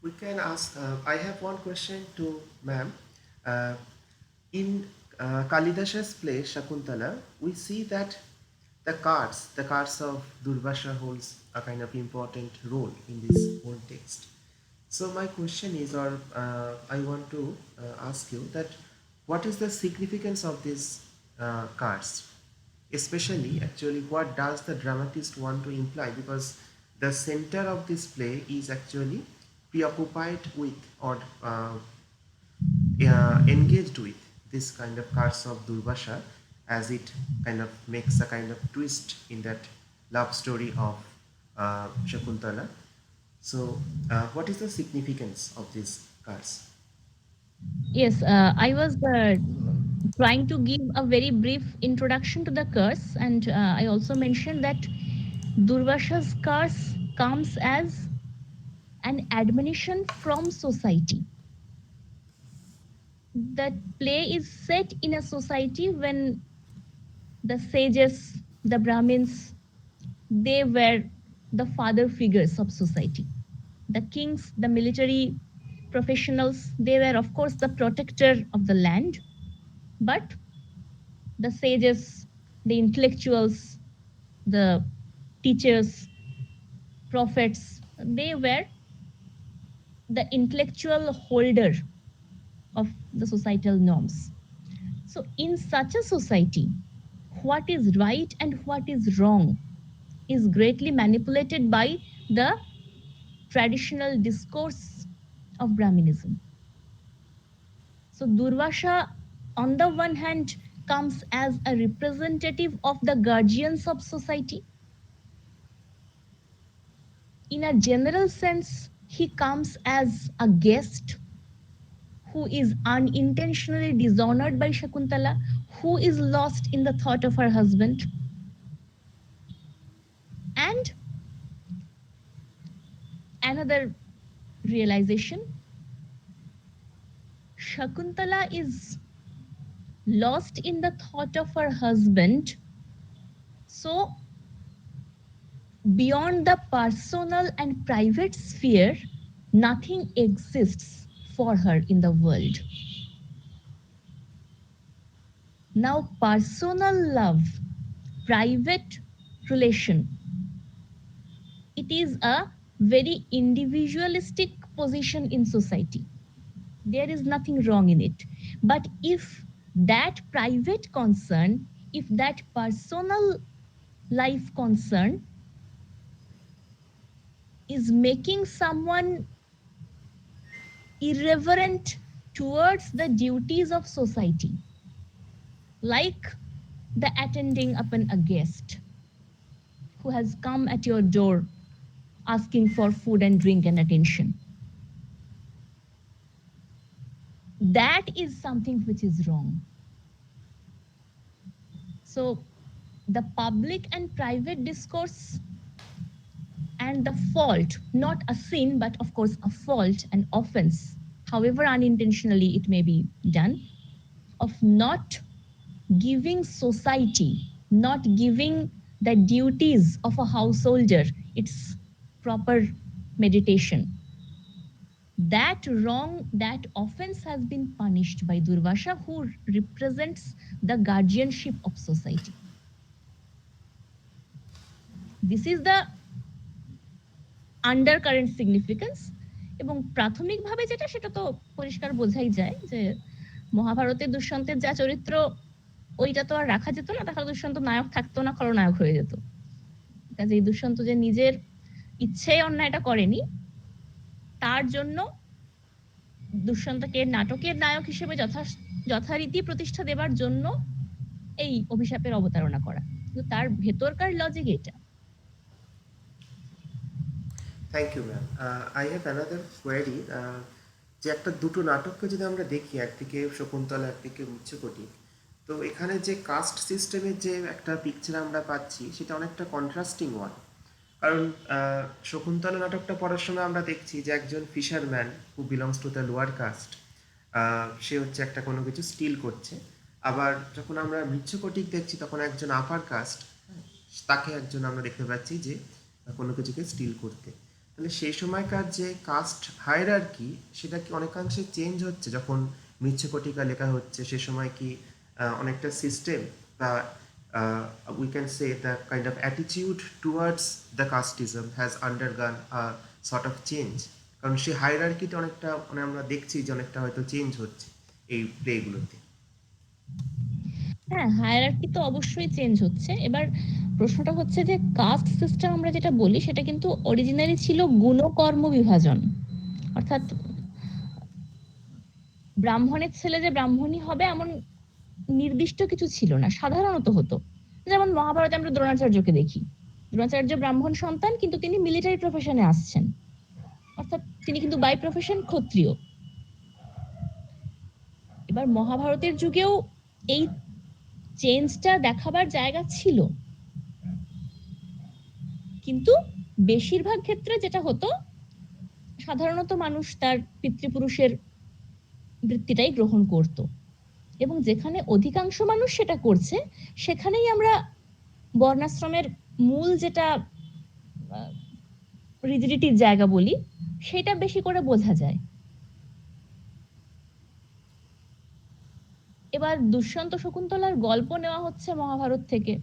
A: we can ask, I have one question to ma'am. In Kalidasha's play Shakuntala, we see that the cards of Durvasha holds a kind of important role in this whole text. So my question is, or I want to ask you that what is the significance of these cards? Especially, actually, what does the dramatist want to imply? Because the center of this play is actually preoccupied with or engaged with this kind of cards of Durvasha, as it kind of makes a kind of twist in that love story of Shakuntala. So, what is the significance of these cards?
D: Yes, I was trying to give a very brief introduction to the curse, and I also mentioned that Durvasha's curse comes as an admonition from society. The play is set in a society when the sages, the Brahmins, they were the father figures of society. The kings, the military professionals, they were, of course, the protector of the land. But the sages, the intellectuals, the teachers, prophets, they were the intellectual holder of the societal norms. So, in such a society, what is right and what is wrong is greatly manipulated by the traditional discourse of Brahminism. So, Durvasha, on the one hand, comes as a representative of the guardians of society. In a general sense, he comes as a guest who is unintentionally dishonored by Shakuntala, who is lost in the thought of her husband. And another realization, Shakuntala is lost in the thought of her husband So beyond the personal and private sphere, nothing exists for her in the world. Now, personal love, private relation, it is a very individualistic position in society. There is nothing wrong in it. But if that private concern, if that personal life concern is making someone irreverent towards the duties of society, like the attending upon a guest who has come at your door asking for food and drink and attention, that is something which is wrong. So the public and private discourse and the fault, not a sin, but of course a fault, an offense, however unintentionally it may be done, of not giving society, not giving the duties of a householder its proper meditation. That wrong, that offense has been punished by Durvasha, who represents the guardianship of society. This is the undercurrent significance. এবং প্রাথমিকভাবে যেটা, সেটা তো পরিষ্কার বোঝাই যায় যে মহাভারতের দুষ্যন্তের যা চরিত্র, ওইটা তো আর রাখা যেত না, তাহলে দুষ্যন্ত নায়ক থাকতো না, খলনায়ক হয়ে যেত। কাজে এই দুষ্যন্ত যে নিজের ইচ্ছে অন্যায়টা করেনি, তার জন্য দুষ্যন্তকে নাটকের নায়ক হিসেবে যথারীতি প্রতিষ্ঠা দেবার জন্য এই অভিশাপের অবতারণা করা, কিন্তু তার ভেতরকার লজিক এটা।
A: Thank you ma'am. I have another query. যে একটা দুটো নাটককে যদি আমরা দেখি, একদিকে শকুন্তলা, একদিকে উচ্চকোটি, তো এখানে যে কাস্ট সিস্টেমের যে একটা পিকচার আমরা পাচ্ছি, সেটা অনেকটা কন্ট্রাস্টিং ওয়ান। কারণ শকুন্তলা নাটকটা পড়ার সময় আমরা দেখছি যে একজন fisherman who belongs to the lower caste, সে হচ্ছে একটা কোনো কিছু স্টিল করছে। আবার যখন আমরা মৃচ্ছকটিক দেখছি, তখন একজন আপার কাস্ট, তাকে একজন আমরা দেখতে পাচ্ছি যে কোনো কিছুকে স্টিল করতে। তাহলে সেই সময়কার যে কাস্ট হায়ারার্কি, সেটা কি অনেকাংশে চেঞ্জ হচ্ছে যখন মৃচ্ছকটিকা লেখা হচ্ছে? সে সময় কি অনেকটা সিস্টেম বা we can say the kind of attitude towards the casteism has undergone a sort of change? কারণ সেই হায়ারার্কিটা অনেকটা, মানে আমরা দেখছি যে অনেকটা হয়তো চেঞ্জ হচ্ছে এই প্লেগুলোতে।
D: হ্যাঁ, হায়ারার্কি তো অবশ্যই চেঞ্জ হচ্ছে। এবার প্রশ্নটা হচ্ছে যে কাস্ট সিস্টেম আমরা যেটা বলি, সেটা কিন্তু অরিজিনালি ছিল গুণকর্ম বিভাজন। অর্থাৎ ব্রাহ্মণের ছেলে যে ব্রাহ্মণই হবে এমন নির্দিষ্ট কিছু ছিল না, সাধারণত হতো। যেমন মহাভারতে আমরা দ্রোণাচার্যকে দেখি, দ্রোণাচার্য ব্রাহ্মণ সন্তান, কিন্তু তিনি মিলিটারি প্রফেশনে আসছেন, অর্থাৎ তিনি কিন্তু বাই প্রফেশন ক্ষত্রিয়। এবার মহাভারতের যুগেও এই চেঞ্জটা দেখাবার জায়গা ছিল, কিন্তু বেশিরভাগ ক্ষেত্রে যেটা হতো, সাধারণত মানুষ তার পিতৃপুরুষের বৃত্তিটাই গ্রহণ করত, এবং যেখানে অধিকাংশ মানুষ সেটা করছে, সেখানেই আমরা বর্ণাশ্রমের মূল যেটা রিজিডিটির জায়গা বলি, সেটা বেশি করে বোঝা যায়। এবার দুষ্যন্ত শকুন্তলার গল্প নেওয়া হচ্ছে মহাভারত থেকে।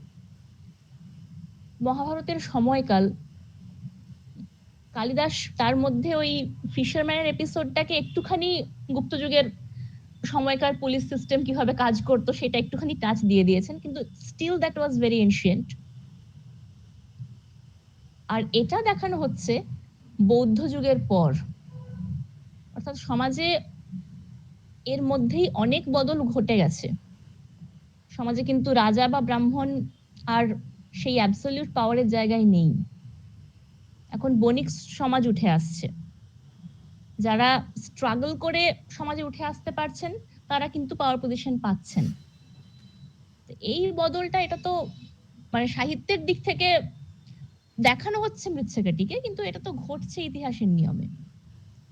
D: মহাভারতের সময়কাল, কালিদাস তার মধ্যে ওই ফিশারম্যানের এপিসোডটাকে একটুখানি গুপ্তযুগের সময়কার পুলিশ সিস্টেম কিভাবে কাজ করতো সেটা একটুখানি টাচ দিয়ে দিয়েছেন, কিন্তু still that was very ancient. আর এটা দেখানো হচ্ছে বৌদ্ধ যুগের পর, অর্থাৎ সমাজে এর মধ্যেই অনেক বদল ঘটে গেছে। সমাজে কিন্তু রাজা বা ব্রাহ্মণ আর সেই অ্যাবসলিউট পাওয়ারের জায়গায় নেই। এখন বণিক সমাজ উঠে আসছে। যারা স্ট্রাগল করে সমাজে উঠে আসতে পারছেন, তারা কিন্তু পাওয়ার পজিশন পাচ্ছেন। এই বদলটা, এটা তো মানে সাহিত্যের দিক থেকে দেখানো হচ্ছে মৃচ্ছকেটিকে, কিন্তু এটা তো ঘটছে ইতিহাসের নিয়মে।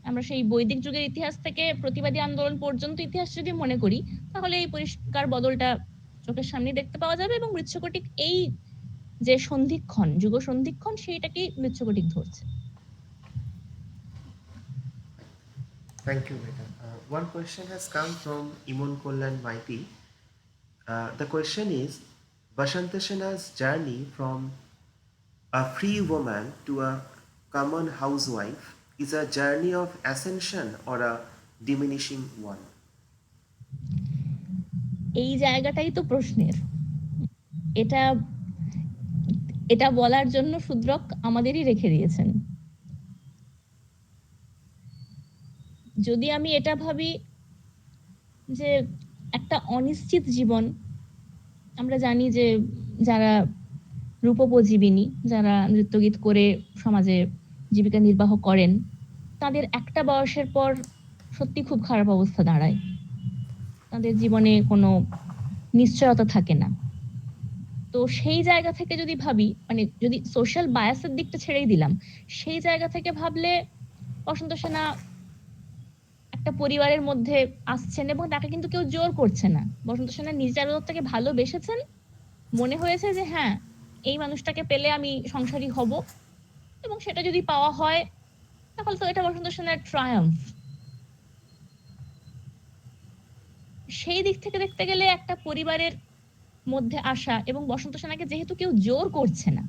D: আমরা সেই বৈদিক যুগের ইতিহাস থেকে প্রতিবাদী আন্দোলন পর্যন্ত ইতিহাস যদি মনে করি, তাহলে এই পরিষ্কার বদলটা চোখের সামনে দেখতে পাওয়া যাবে। এবং মৃচ্ছকটিক এই যে সন্ধিক্ষণ, যুগ সন্ধিক্ষণ, সেইটাকেই মৃচ্ছকটিক ধরছে।
A: Thank you, Veda. One question has come from Imon Kollan Maiti. The question is, Bashanta Sena's journey from a free woman to a common housewife is a journey of ascension or a diminishing one.
D: এই জায়গাটাই তো প্রশ্নের। এটা এটা বলার জন্য শূদ্রক আমাদেরই রেখে দিয়েছেন। যদি আমি এটা ভাবি যে একটা অনিশ্চিত জীবন, আমরা জানি যে যারা রূপোপজীবিনী, যারা নৃত্যগীত করে সমাজে জীবিকা নির্বাহ করেন, তাদের একটা বয়সের পর সত্যি খুব খারাপ অবস্থা দাঁড়ায়। তাদের জীবনে কোনো নিশ্চয়তা থাকে না। তো সেই জায়গা থেকে যদি ভাবি, মানে যদি সোশ্যাল বায়াসের দিকটা ছেড়েই দিলাম, সেই জায়গা থেকে ভাবলে বসন্ত সেনা একটা পরিবারের মধ্যে আসছেন এবং তাকে কিন্তু কেউ জোর করছে না। বসন্ত সেনা নিজের দত্তকে ভালোবেসেছেন, মনে হয়েছে যে হ্যাঁ, এই মানুষটাকে পেলে আমি সংসারী হব, এবং সেটা যদি পাওয়া হয় তাহলে তো এটা বসন্ত সেনার ট্রায়াম্ফ। সেই দিক থেকে দেখতে গেলে একটা পরিবারের মধ্যে আসা, এবং বসন্ত সেনাকে যেহেতু কেউ জোর করছে না,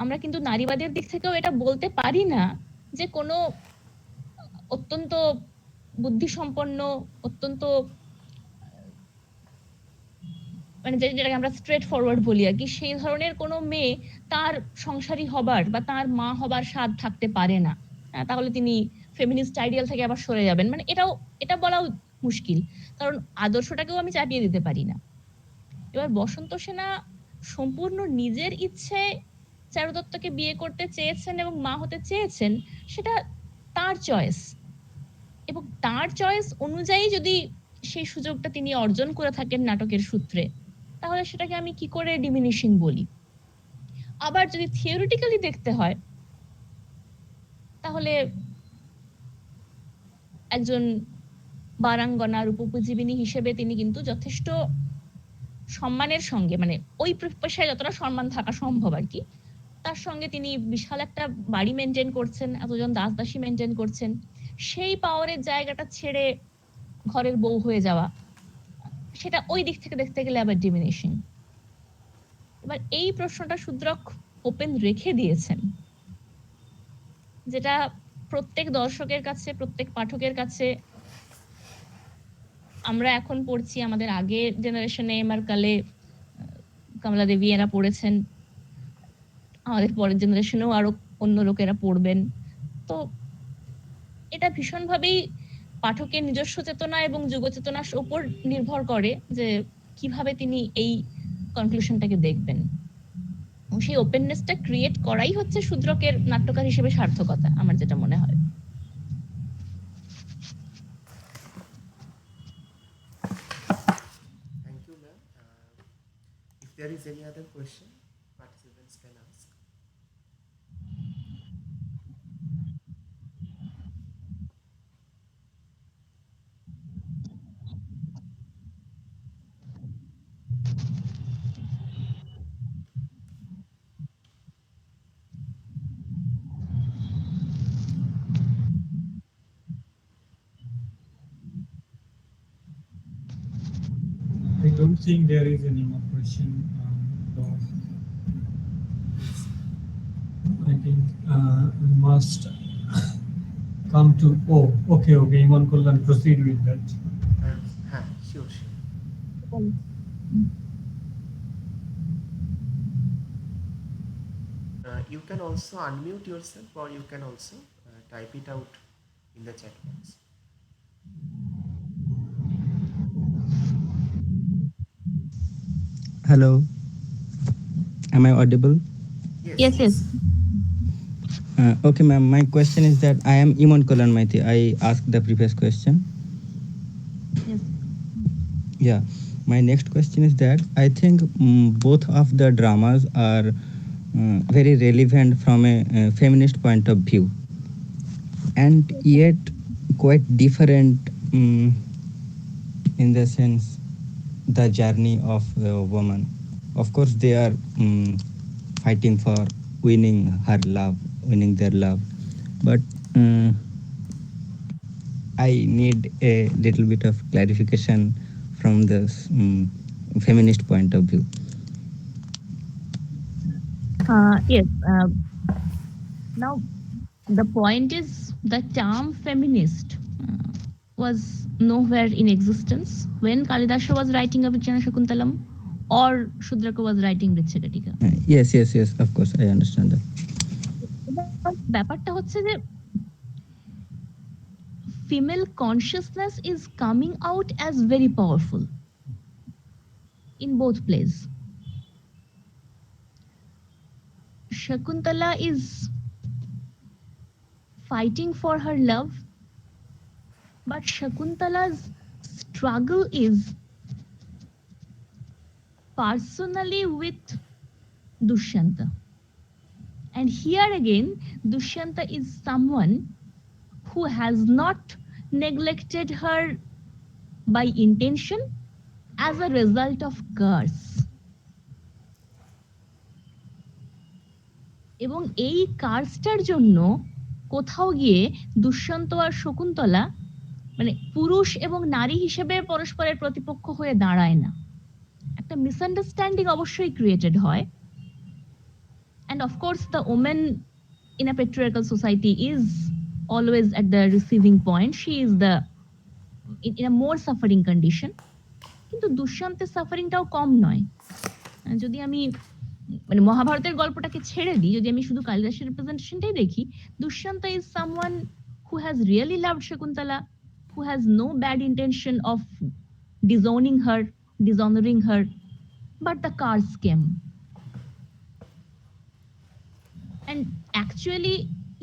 D: আমরা কিন্তু নারীবাদের দিক থেকেও এটা বলতে পারি না যে কোনো অত্যন্ত বুদ্ধিসম্পন্ন, অত্যন্ত মানে যেটাকে আমরা স্ট্রেট ফরওয়ার্ড বলি আর কি, সেই ধরনের কোনো মেয়ে তার সংসারী হবার বা তার মা হবার স্বাদ থাকতে পারে না। তাহলে তিনি ফেমিনিস্ট আইডিয়াল থেকে আবার সরে যাবেন, মানে এটা বলাও মুশকিল, কারণ আদর্শটাকেও আমি চাপিয়ে দিতে পারি না। এবার বসন্ত সেনা সম্পূর্ণ নিজের ইচ্ছে চারু দত্তকে বিয়ে করতে চেয়েছেন এবং মা হতে চেয়েছেন, সেটা তার চয়েস, এবং তার চয়েস অনুযায়ী যদি সেই সুযোগটা তিনি অর্জন করে থাকেন নাটকের সূত্রে, তাহলে সেটাকে আমি কি করে ডিমিনিশিং বলি? আবার যদি থিওরিটিক্যালি দেখতে হয়, তাহলে একজন বারাঙ্গনা রূপোপজীবিনী হিসেবে তিনি কিন্তু যথেষ্ট সম্মানের সঙ্গে, মানে ওই পেশায় যতটা সম্মান থাকা সম্ভব আর কি, তার সঙ্গে তিনি বিশাল একটা বাড়ি মেনটেন করছেন, এতজন দাস দাসী মেনটেন করছেন। সেই পাওয়ারের জায়গাটা ছেড়ে ঘরের বউ হয়ে যাওয়া, সেটা ওই দিক থেকে দেখতে গেলে আবার ডিমিনিশিং। এবার এই প্রশ্নটা শূদ্রক ওপেন রেখে দিয়েছেন, যেটা প্রত্যেক দর্শকের কাছে, প্রত্যেক পাঠকের কাছে, আমরা এখন পড়ছি, আমাদের আগের জেনারেশনে এমআর কালে কমলা দেবী এরা পড়েছেন, আমাদের পরের জেনারেশনেও আরো অন্য লোকেরা পড়বেন। তো এটা ভীষণভাবেই পাঠকের নিজস্ব চেতনা এবং যুগ চেতনার উপর নির্ভর করে যে কিভাবে তিনি এই কনক্লুশনটাকে দেখবেন। সেই ওপেননেসটা ক্রিয়েট করাই হচ্ছে শূদ্রকের নাট্যকার হিসেবে সার্থকতা, আমার যেটা মনে হয়।
A: Thank you, ma'am. If there is any other question, participants can ask.
B: I don't think there is any more question. So I think we must come to. Oh, okay. Iman Kullan, proceed with that.
A: Sure. You can also unmute yourself, or you can also type it out in the chat box.
F: Hello, am I audible?
D: Yes.
F: Okay, ma'am. My question is that I am Imon Kolan Maiti. I asked the previous question.
D: Yes.
F: Yeah. My next question is that I think both of the dramas are very relevant from a feminist point of view, and yet quite different in the sense the journey of a woman. Of course, they are fighting for winning her love, winning their love. But um, I need a little bit of clarification from this feminist point of view.
D: Yes. Now, the point is the term feminist was nowhere in existence when Kalidasa was writing Abhichana Shakuntalam or Shudraka was writing Mritshikatika.
F: Yes, yes, yes. Of course, I understand that.
D: ব্যাপারটা হচ্ছে যে female consciousness is coming out as very powerful in both plays. Shakuntala is fighting for her love, but Shakuntala's struggle is personally with Dushyanta. And here again, Dushyanta is someone who has not neglected her by intention as a result of curse. এবং এই কার্সটার জন্য কোথাও গিয়ে দুষ্যন্ত আর শকুন্তলা মানে পুরুষ এবং নারী হিসেবে পরস্পরের প্রতিপক্ষ হয়ে দাঁড়ায় না, একটা মিসআন্ডারস্ট্যান্ডিং অবশ্যই ক্রিয়েটেড হয়। And of course, the woman in a patriarchal society is always at the receiving point. She is the in a more suffering condition. কিন্তু দুষ্যন্তের সাফারিংটাও কম নয়। যদি আমি মানে মহাভারতের গল্পটাকে ছেড়ে দিই, যদি আমি শুধু কালিদাসের রিপ্রেজেন্টেশনটাই দেখি, Dushyanta is someone who has really loved Shakuntala, who has no bad intention of disowning her, dishonoring her, but the curse came. And actually,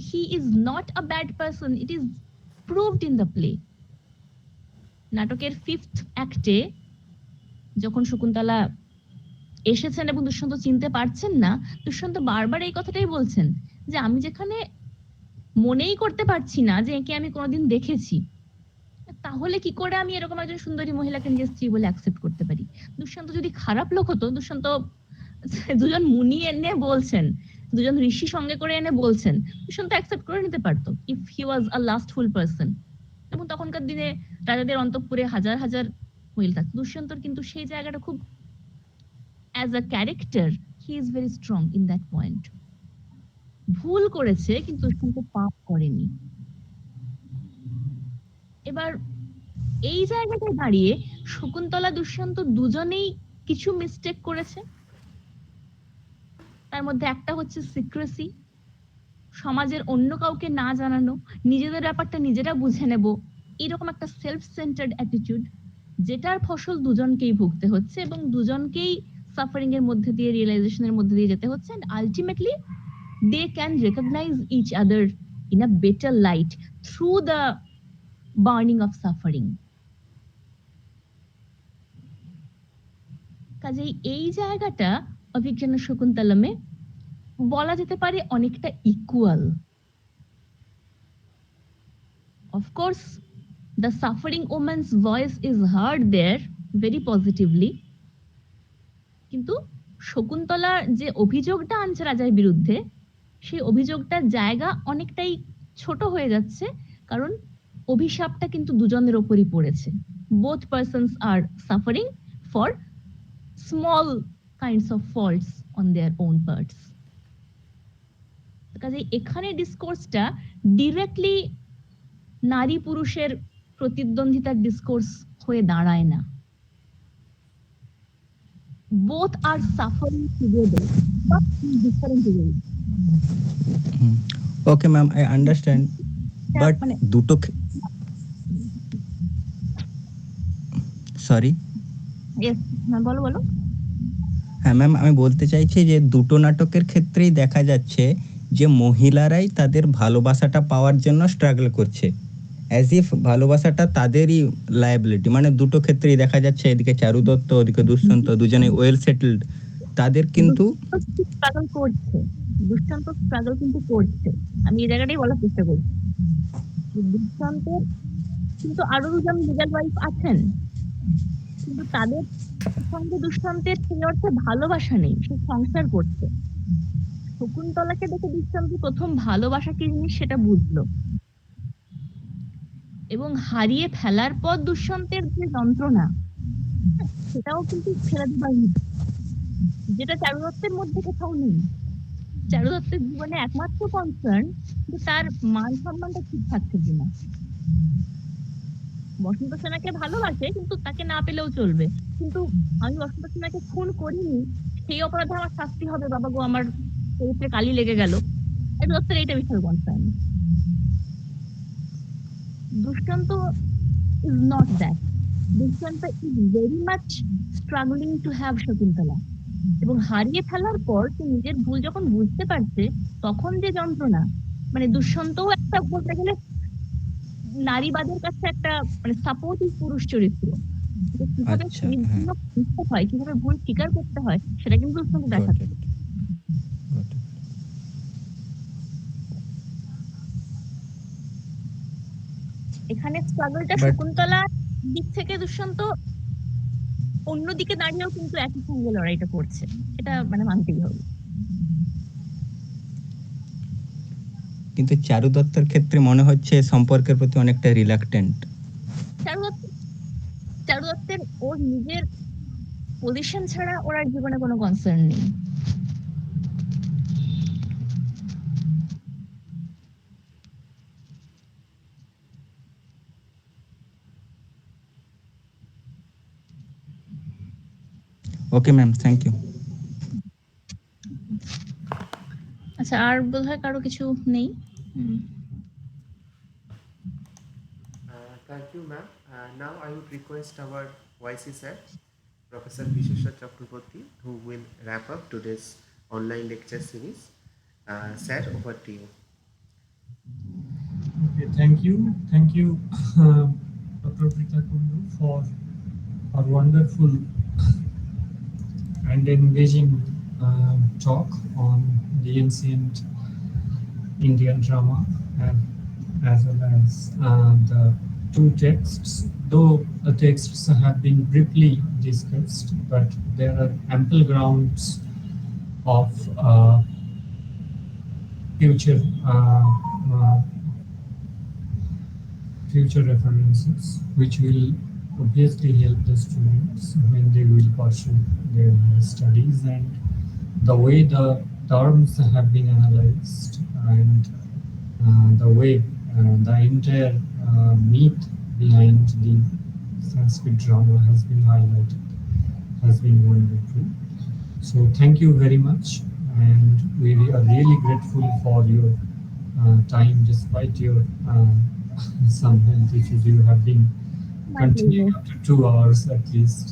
D: he is not a bad person. It is proved in the play. নাটকের 5th অ্যাক্টে যখন শকুন্তলা এসেছেন এবং দুষ্যন্ত চিনতে পারছেন না, দুষ্যন্ত বারবার এই কথাটাই বলছেন যে আমি যেখানে মনেই করতে পারছি না যে একে আমি কোনোদিন দেখেছি, তাহলে কি করে আমি এরকম একজন সুন্দরী মহিলাকে নিজের স্ত্রী বলে অ্যাকসেপ্ট করতে পারি। দুষ্যন্ত যদি খারাপ লোক হতো, দুষ্যন্ত দুজন মুনি এনে বলছেন, দুজন ঋষি সঙ্গে করে এনে বলছেন, দুষ্যন্ত অ্যাকসেপ্ট করে নিতে পারতো if he was a লাস্টফুল person. এবং তখনকার দিনে রাজাদের অন্তঃপুরে হাজার হাজার মহিলা থাকতো। দুষ্যন্তর কিন্তু সেই জায়গাটা খুব as a character he is very strong in that point. ভুল করেছে কিন্তু দুষ্যন্ত পাপ করেনি। এবার এই জায়গাটায় দাঁড়িয়ে শকুন্তলা দুষ্যন্ত দুজনেই কিছু মিস্টেক করেছে। তার মধ্যে একটা হচ্ছে সিক্রেসি, সমাজের অন্য কাউকে না জানানো, নিজেদের ব্যাপারটা নিজেরা বুঝে নেব, এরকম একটা সেলফ সেন্টার্ড অ্যাটিটিউড, যেটার ফসল দুজনকেই ভুগতে হচ্ছে এবং দুজনকেই সাফারিং এর মধ্যে দিয়ে রিয়েলাইজেশনের মধ্যে দিয়ে যেতে হচ্ছে। And ultimately they can recognise each other in a better light through the burning of suffering. কাজেই এই জায়গাটা অভিজ্ঞান শকুন্তলমে বলা যেতে পারে অনেকটা equal. Of course, the suffering woman's voice is heard there very positively. কিন্তু শকুন্তলার যে অভিযোগটা আনছে রাজার বিরুদ্ধে, সেই অভিযোগটার জায়গা অনেকটাই ছোট হয়ে যাচ্ছে, কারণ অভিশাপটা কিন্তু দুজনের ওপরই পড়েছে। Both persons are suffering for small kinds of faults on their own parts. কাজে এখানে ডিসকোর্সটা ডিরেক্টলি নারী পুরুষের প্রতিদ্বন্দ্বিতার ডিসকোর্স হয়ে দাঁড়ায় না। Both are suffering together, but in different ways.
F: Okay, ma'am, I understand. But দুটো সরি
D: বলো বলো।
F: হ্যাঁ ম্যাম, আমি বলতে চাইছি যে দুটো নাটকের ক্ষেত্রেই দেখা যাচ্ছে যে মহিলারাই তাদের ভালোবাসাটা পাওয়ার জন্য স্ট্রাগল করছে, অ্যাজ ইফ ভালোবাসাটা তাদেরই লায়াবিলিটি। মানে দুটো ক্ষেত্রেই দেখা যাচ্ছে, এদিকে চারু দত্ত, ওদিকে দুষ্যন্ত, দুজনে ওয়েল সেটেলড, তাদের কিন্তু
D: স্ট্রাগল করছে, দুষ্যন্ত স্ট্রাগল কিন্তু করছে। আমি এই জায়গাটাই বলার চেষ্টা করছি, দুষ্যন্তের কিন্তু আরো দুজন লিগ্যাল ওয়াইফ আছেন, কিন্তু তাদের সঙ্গে দুষ্যন্তের সেই অর্থে ভালোবাসা নেই, সে সংসার করছে। শকুন্তলাকে দেখে দুষ্যন্ত প্রথম ভালোবাসা কি জিনিস সেটা বুঝলো, এবং হারিয়ে ফেলার পর দুষ্যন্তের যে যন্ত্রণা, সেটাও কিন্তু ছেড়ে দিবার মতো, যেটা চারুদত্তের মধ্যে কোথাও নেই। চারুদত্তের জীবনে একমাত্র কনসার্ন যে তার মান সম্মানটা ঠিক থাকছে কিনা। বসন্ত সেনাকে ভালোবাসে, কিন্তু তাকে না পেলেও চলবে, কিন্তু আমি বসন্ত সেনাকে খুন করিনি, সেই অপরাধে আমার শাস্তি হবে, বাবা গো আমার চরিত্রে কালি লেগে গেল। চারুদত্তের এইটা বিশাল concern. Dushyanta is not that. Dushyanta is very much struggling to have Shakuntala, এবং হারিয়ে ফেলার পর সে নিজের ভুল যখন বুঝতে পারছে, তখন যে যন্ত্রণা, মানে দুষ্যন্তও একটা বলতে গেলে নারীবাদের কাছে একটা মানে সাপোর্টিভ পুরুষ চরিত্র, যে কিভাবে
F: আচ্ছা,
D: সেই
F: হ্যাঁ,
D: ভুল বুঝতে হয়, কিভাবে ভুল স্বীকার করতে হয়, সেটা কিন্তু দুষ্যন্ত
F: গট
D: দেখাচ্ছে।
F: ইট, গট ইট।
D: এখানে স্ট্রাগলটা
F: বাট
D: শকুন্তলার দিক থেকে দুষ্যন্ত অন্যদিকে দাঁড়িয়েও কিন্তু একই সঙ্গে লড়াইটা করছে, এটা মানে মানতেই হবে।
F: কিন্তু চারু দত্তর ক্ষেত্রে মনে হচ্ছে সম্পর্কের প্রতি অনেকটা রিলাক্টেন্ট।
D: চারুদত্ত চারুদত্তের ওর নিজের পজিশন ছাড়া ওর আর জীবনে কোনো কনসার্ন নেই।
F: Okay ma'am, thank you.
D: আচ্ছা, আর বোধহয় কারো কিছু নেই।
A: Thank you, ma'am. Now I would request our YC sir, Professor Vishesha Chakraborty, who will wrap up today's online lecture series. Sir, over to you.
B: Okay, thank you, Dr. Pritha Kundu, for a wonderful and engaging talk on the ancient Indian drama, and as well as the two texts. Though the texts have been briefly discussed, but there are ample grounds of future uh, future references, which will obviously help the students when they will pursue their studies, and the way the terms have been analyzed, and the way the entire myth behind the Sanskrit drama has been highlighted has been wonderful. So thank you very much, and we are really grateful for your time despite your some health issues. You have been
D: My
B: continuing
D: pleasure.
B: up to 2 hours at least.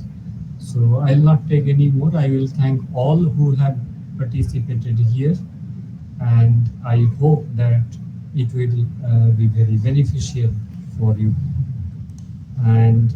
B: So I'll not take any more. I will thank all who have participated here, and I hope that it will be very beneficial for you. And